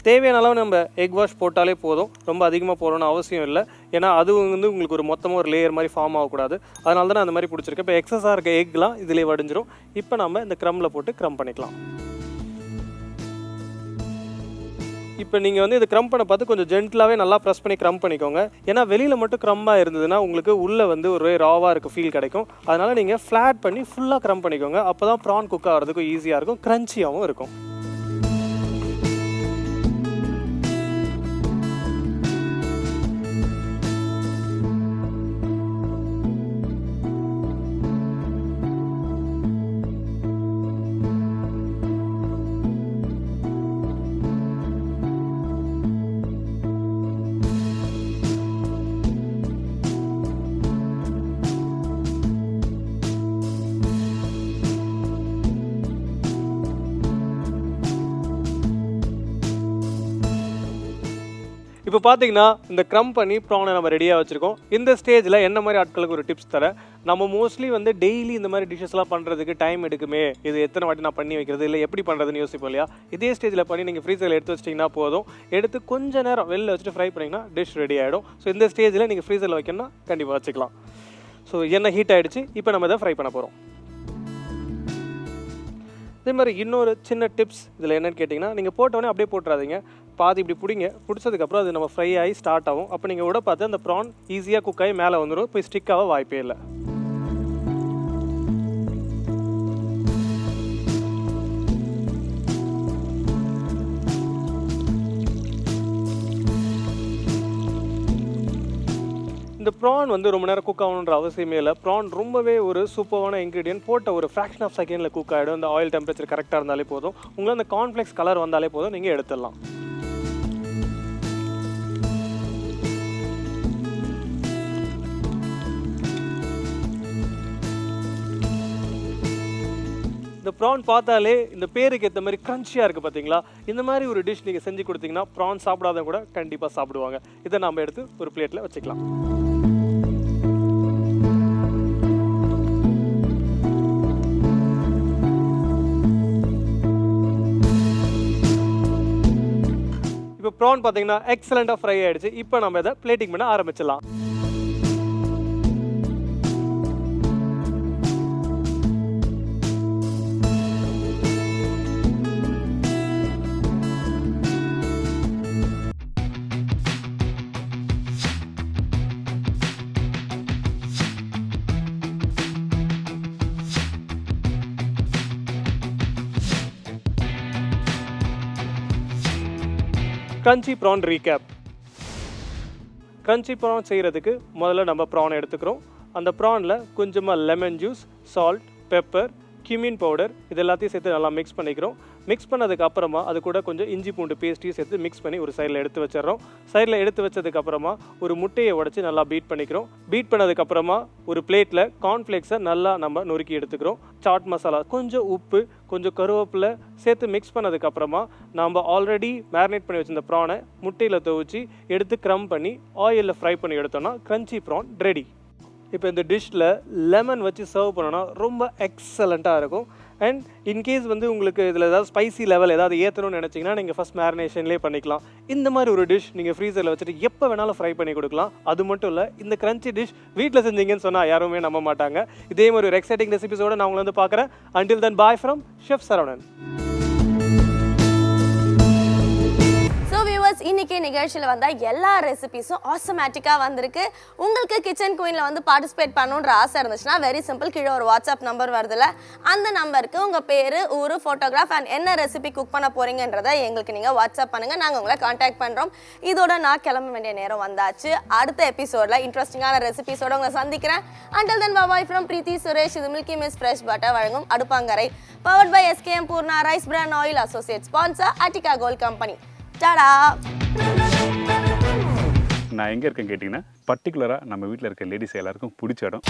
தேவையான அளவு நம்ம எக் வாஷ் போட்டாலே போதும். ரொம்ப அதிகமாக போடணும்னு அவசியம் இல்லை. ஏன்னா அது வந்து உங்களுக்கு ஒரு மொத்தமாக ஒரு லேயர் மாதிரி ஃபார்ம் ஆகக்கூடாது. அதனால தான் நான் அந்த மாதிரி பிடிச்சிருக்கேன். இப்போ எக்ஸஸாக இருக்க எக்லாம் இதிலே வடிஞ்சிரும். இப்போ நம்ம இந்த க்ரம்மில் போட்டு க்ரம் பண்ணிக்கலாம். இப்போ நீங்கள் வந்து இது க்ரம் பண்ண பார்த்து கொஞ்சம் ஜென்டிலாகவே நல்லா ப்ரெஸ் பண்ணி க்ரம் பண்ணிக்கோங்க. ஏன்னா வெளியில் மட்டும் க்ரம்பாக இருந்ததுன்னா உங்களுக்கு உள்ளே வந்து ஒரு ராவாக இருக்க ஃபீல் கிடைக்கும். அதனால் நீங்கள் ஃப்ளாட் பண்ணி ஃபுல்லாக க்ரம் பண்ணிக்கோங்க. அப்போ தான் ப்ரான் குக் ஆகிறதுக்கும் ஈஸியாக இருக்கும், க்ரன்ச்சியாகவும் இருக்கும். இப்போ பார்த்தீங்கன்னா இந்த க்ரம் பண்ணி ப்ரானை நம்ம ரெடியாக வச்சுருக்கோம். இந்த ஸ்டேஜில் என்ன மாதிரி ஆட்களுக்கு ஒரு டிப்ஸ் தரேன். நம்ம மோஸ்ட்லி வந்து டெய்லி இந்த மாதிரி டிஷ்ஷஸ்லாம் பண்ணுறதுக்கு டைம் எடுக்குமே, இது எத்தனை வாட்டி நான் பண்ணி வைக்கிறது, இல்லை எப்படி பண்ணுறதுன்னு யோசிப்போம் இல்லையா. இதே ஸ்டேஜில் பண்ணி நீங்கள் ஃப்ரீசரில் எடுத்து வச்சிட்டிங்கன்னா போதும். எடுத்து கொஞ்சம் நேரம் வெளில வச்சுட்டு ஃப்ரை பண்ணிங்கன்னா டிஷ் ரெடி ஆகிடும். ஸோ இந்த ஸ்டேஜில் நீங்கள் ஃப்ரீசரில் வைக்கணும்னா கண்டிப்பாக வச்சுக்கலாம். ஸோ எண்ணெய் ஹீட் ஆகிடுச்சு. இப்போ நம்ம இதை ஃப்ரை பண்ண போகிறோம். இதே மாதிரி இன்னொரு சின்ன டிப்ஸ் இதில் என்னென்னு கேட்டிங்கன்னா, நீங்கள் போட்டோடனே அப்படியே போட்டுறாதீங்க. பாதி இப்படி பிடிங்க, பிடிச்சதுக்கப்புறம் அது நம்ம ஃப்ரை ஆகி ஸ்டார்ட் ஆகும். அப்போ நீங்கள் விட பார்த்து அந்த ப்ரான் ஈஸியாக குக் ஆகி மேலே வந்துடும், போய் ஸ்டிக் ஆக வாய்ப்பே இல்லை. இந்த ப்ரான் வந்து ரொம்ப நேரம் குக் ஆகணுன்ற அவசியமே இல்லை. ப்ரான் ரொம்பவே ஒரு சூப்பரான இன்க்ரீடியன்ட், போட்ட ஒரு ஃப்ராக்ஷன் ஆஃப் செகண்டில் குக் ஆகிடும். இந்த ஆயில் டெம்பரேச்சர் கரெக்டாக இருந்தாலே போதும், உங்களுக்கு அந்த கார்ன்ஃப்ளேக்ஸ் கலர் வந்தாலே போதும், நீங்கள் எடுத்துடலாம். இந்த ப்ரான் பார்த்தாலே இந்த பேருக்கு ஏற்ற மாதிரி க்ரன்ச்சியாக இருக்குது பார்த்தீங்களா? இந்த மாதிரி ஒரு டிஷ் நீங்கள் செஞ்சு கொடுத்தீங்கன்னா ப்ரான் சாப்பிடாதவங்க கூட கண்டிப்பாக சாப்பிடுவாங்க. இதை நம்ம எடுத்து ஒரு பிளேட்டில் வச்சுக்கலாம். இப்போ ப்ரான் பார்த்தீங்கன்னா எக்ஸலண்ட்டாக ஃப்ரை ஆகிடுச்சு. இப்போ நம்ம இதை பிளேட்டிங் பண்ண ஆரம்பிச்சிடலாம். Crunchy prawn recap. Crunchy prawn செய்கிறதுக்கு முதல்ல நம்ம ப்ரானை எடுத்துக்கிறோம். அந்த ப்ரானில் கொஞ்சமாக lemon juice, salt, pepper, cumin powder இது எல்லாத்தையும் சேர்த்து நல்லா மிக்ஸ் பண்ணிக்கிறோம். மிக்ஸ் பண்ணதுக்கு அப்புறமா அது கூட கொஞ்சம் இஞ்சி பூண்டு பேஸ்ட்டையும் சேர்த்து மிக்ஸ் பண்ணி ஒரு சைடில் எடுத்து வச்சிடறோம். சைடில் எடுத்து வச்சதுக்கப்புறமா ஒரு முட்டையை உடச்சி நல்லா பீட் பண்ணிக்கிறோம். பீட் பண்ணதுக்கப்புறமா ஒரு பிளேட்டில் கார்ன்ஃப்ளேக்ஸை நல்லா நம்ம நொறுக்கி எடுத்துக்கிறோம். சாட் மசாலா, கொஞ்சம் உப்பு, கொஞ்சம் கருவேப்பிலை சேர்த்து மிக்ஸ் பண்ணதுக்கப்புறமா நம்ம ஆல்ரெடி மேரினேட் பண்ணி வச்சிருந்த ப்ரானை முட்டையில் துவச்சி எடுத்து க்ரம் பண்ணி ஆயிலில் ஃப்ரை பண்ணி எடுத்தோம்னா க்ரன்ச்சி ப்ரான் ரெடி. இப்போ இந்த டிஷ்ஷில் லெமன் வச்சு சர்வ் பண்ணோன்னா ரொம்ப எக்ஸலண்ட்டாக இருக்கும். அண்ட் இன்கேஸ் வந்து உங்களுக்கு இதில் ஏதாவது ஸ்பைசி லெவல் ஏதாவது ஏற்றணும்னு நினச்சிங்கன்னா நீங்கள் ஃபஸ்ட் மேரினேஷன்லேயே பண்ணிக்கலாம். இந்த மாதிரி ஒரு டிஷ் நீங்கள் ஃப்ரீசரில் வச்சுட்டு எப்போ வேணாலும் ஃப்ரை பண்ணி கொடுக்கலாம். அது மட்டும் இல்லை, இந்த க்ரன்ச்சி டிஷ் வீட்டில் செஞ்சீங்கன்னு சொன்னால் யாருமே நம்ப மாட்டாங்க. இதே மாதிரி ஒரு எக்ஸைட்டிங் ரெசிபிஸோடு நான் உங்களை வந்து பார்க்குறேன். Until then bye from chef Saravanan. இன்னைக்கு நிகழ்ச்சியில் வந்த எல்லா ரெசிபிஸும் ஆசமேட்டிக்காக வந்திருக்கு. உங்களுக்கு கிச்சன் குயினில் வந்து பார்ட்டிசிபேட் பண்ணணுன்ற ஆசை இருந்துச்சுன்னா வெரி சிம்பிள், கீழே ஒரு வாட்ஸ்அப் நம்பர் வருதுல்ல, அந்த நம்பருக்கு உங்கள் பேர், ஊர், ஃபோட்டோகிராஃப் அண்ட் என்ன ரெசிபி குக் பண்ண போகிறீங்கன்றதை எங்களுக்கு நீங்கள் வாட்ஸ்அப் பண்ணுங்கள். நாங்கள் உங்களை காண்டாக்ட் பண்ணுறோம். இதோட நான் கிளம்ப வேண்டிய நேரம் வந்தாச்சு. அடுத்த எபிசோடில் இன்ட்ரெஸ்டிங்கான ரெசிபிஸோட உங்களை சந்திக்கிறேன். Until then, bye from Preeti Suresh. இது மில்கி மிஸ் ஃப்ரெஷ் பட்டர் வழங்கும் Adupankarai, powered by SKM Poorna rice bran oil, associate sponsor Attica Gold Company. Tata. நான் எங்கே இருக்கேன்னு கேட்டிங்கன்னா பர்டிகுலராக நம்ம வீட்டில் இருக்க லேடிஸ் எல்லாருக்கும் பிடிச்ச இடம்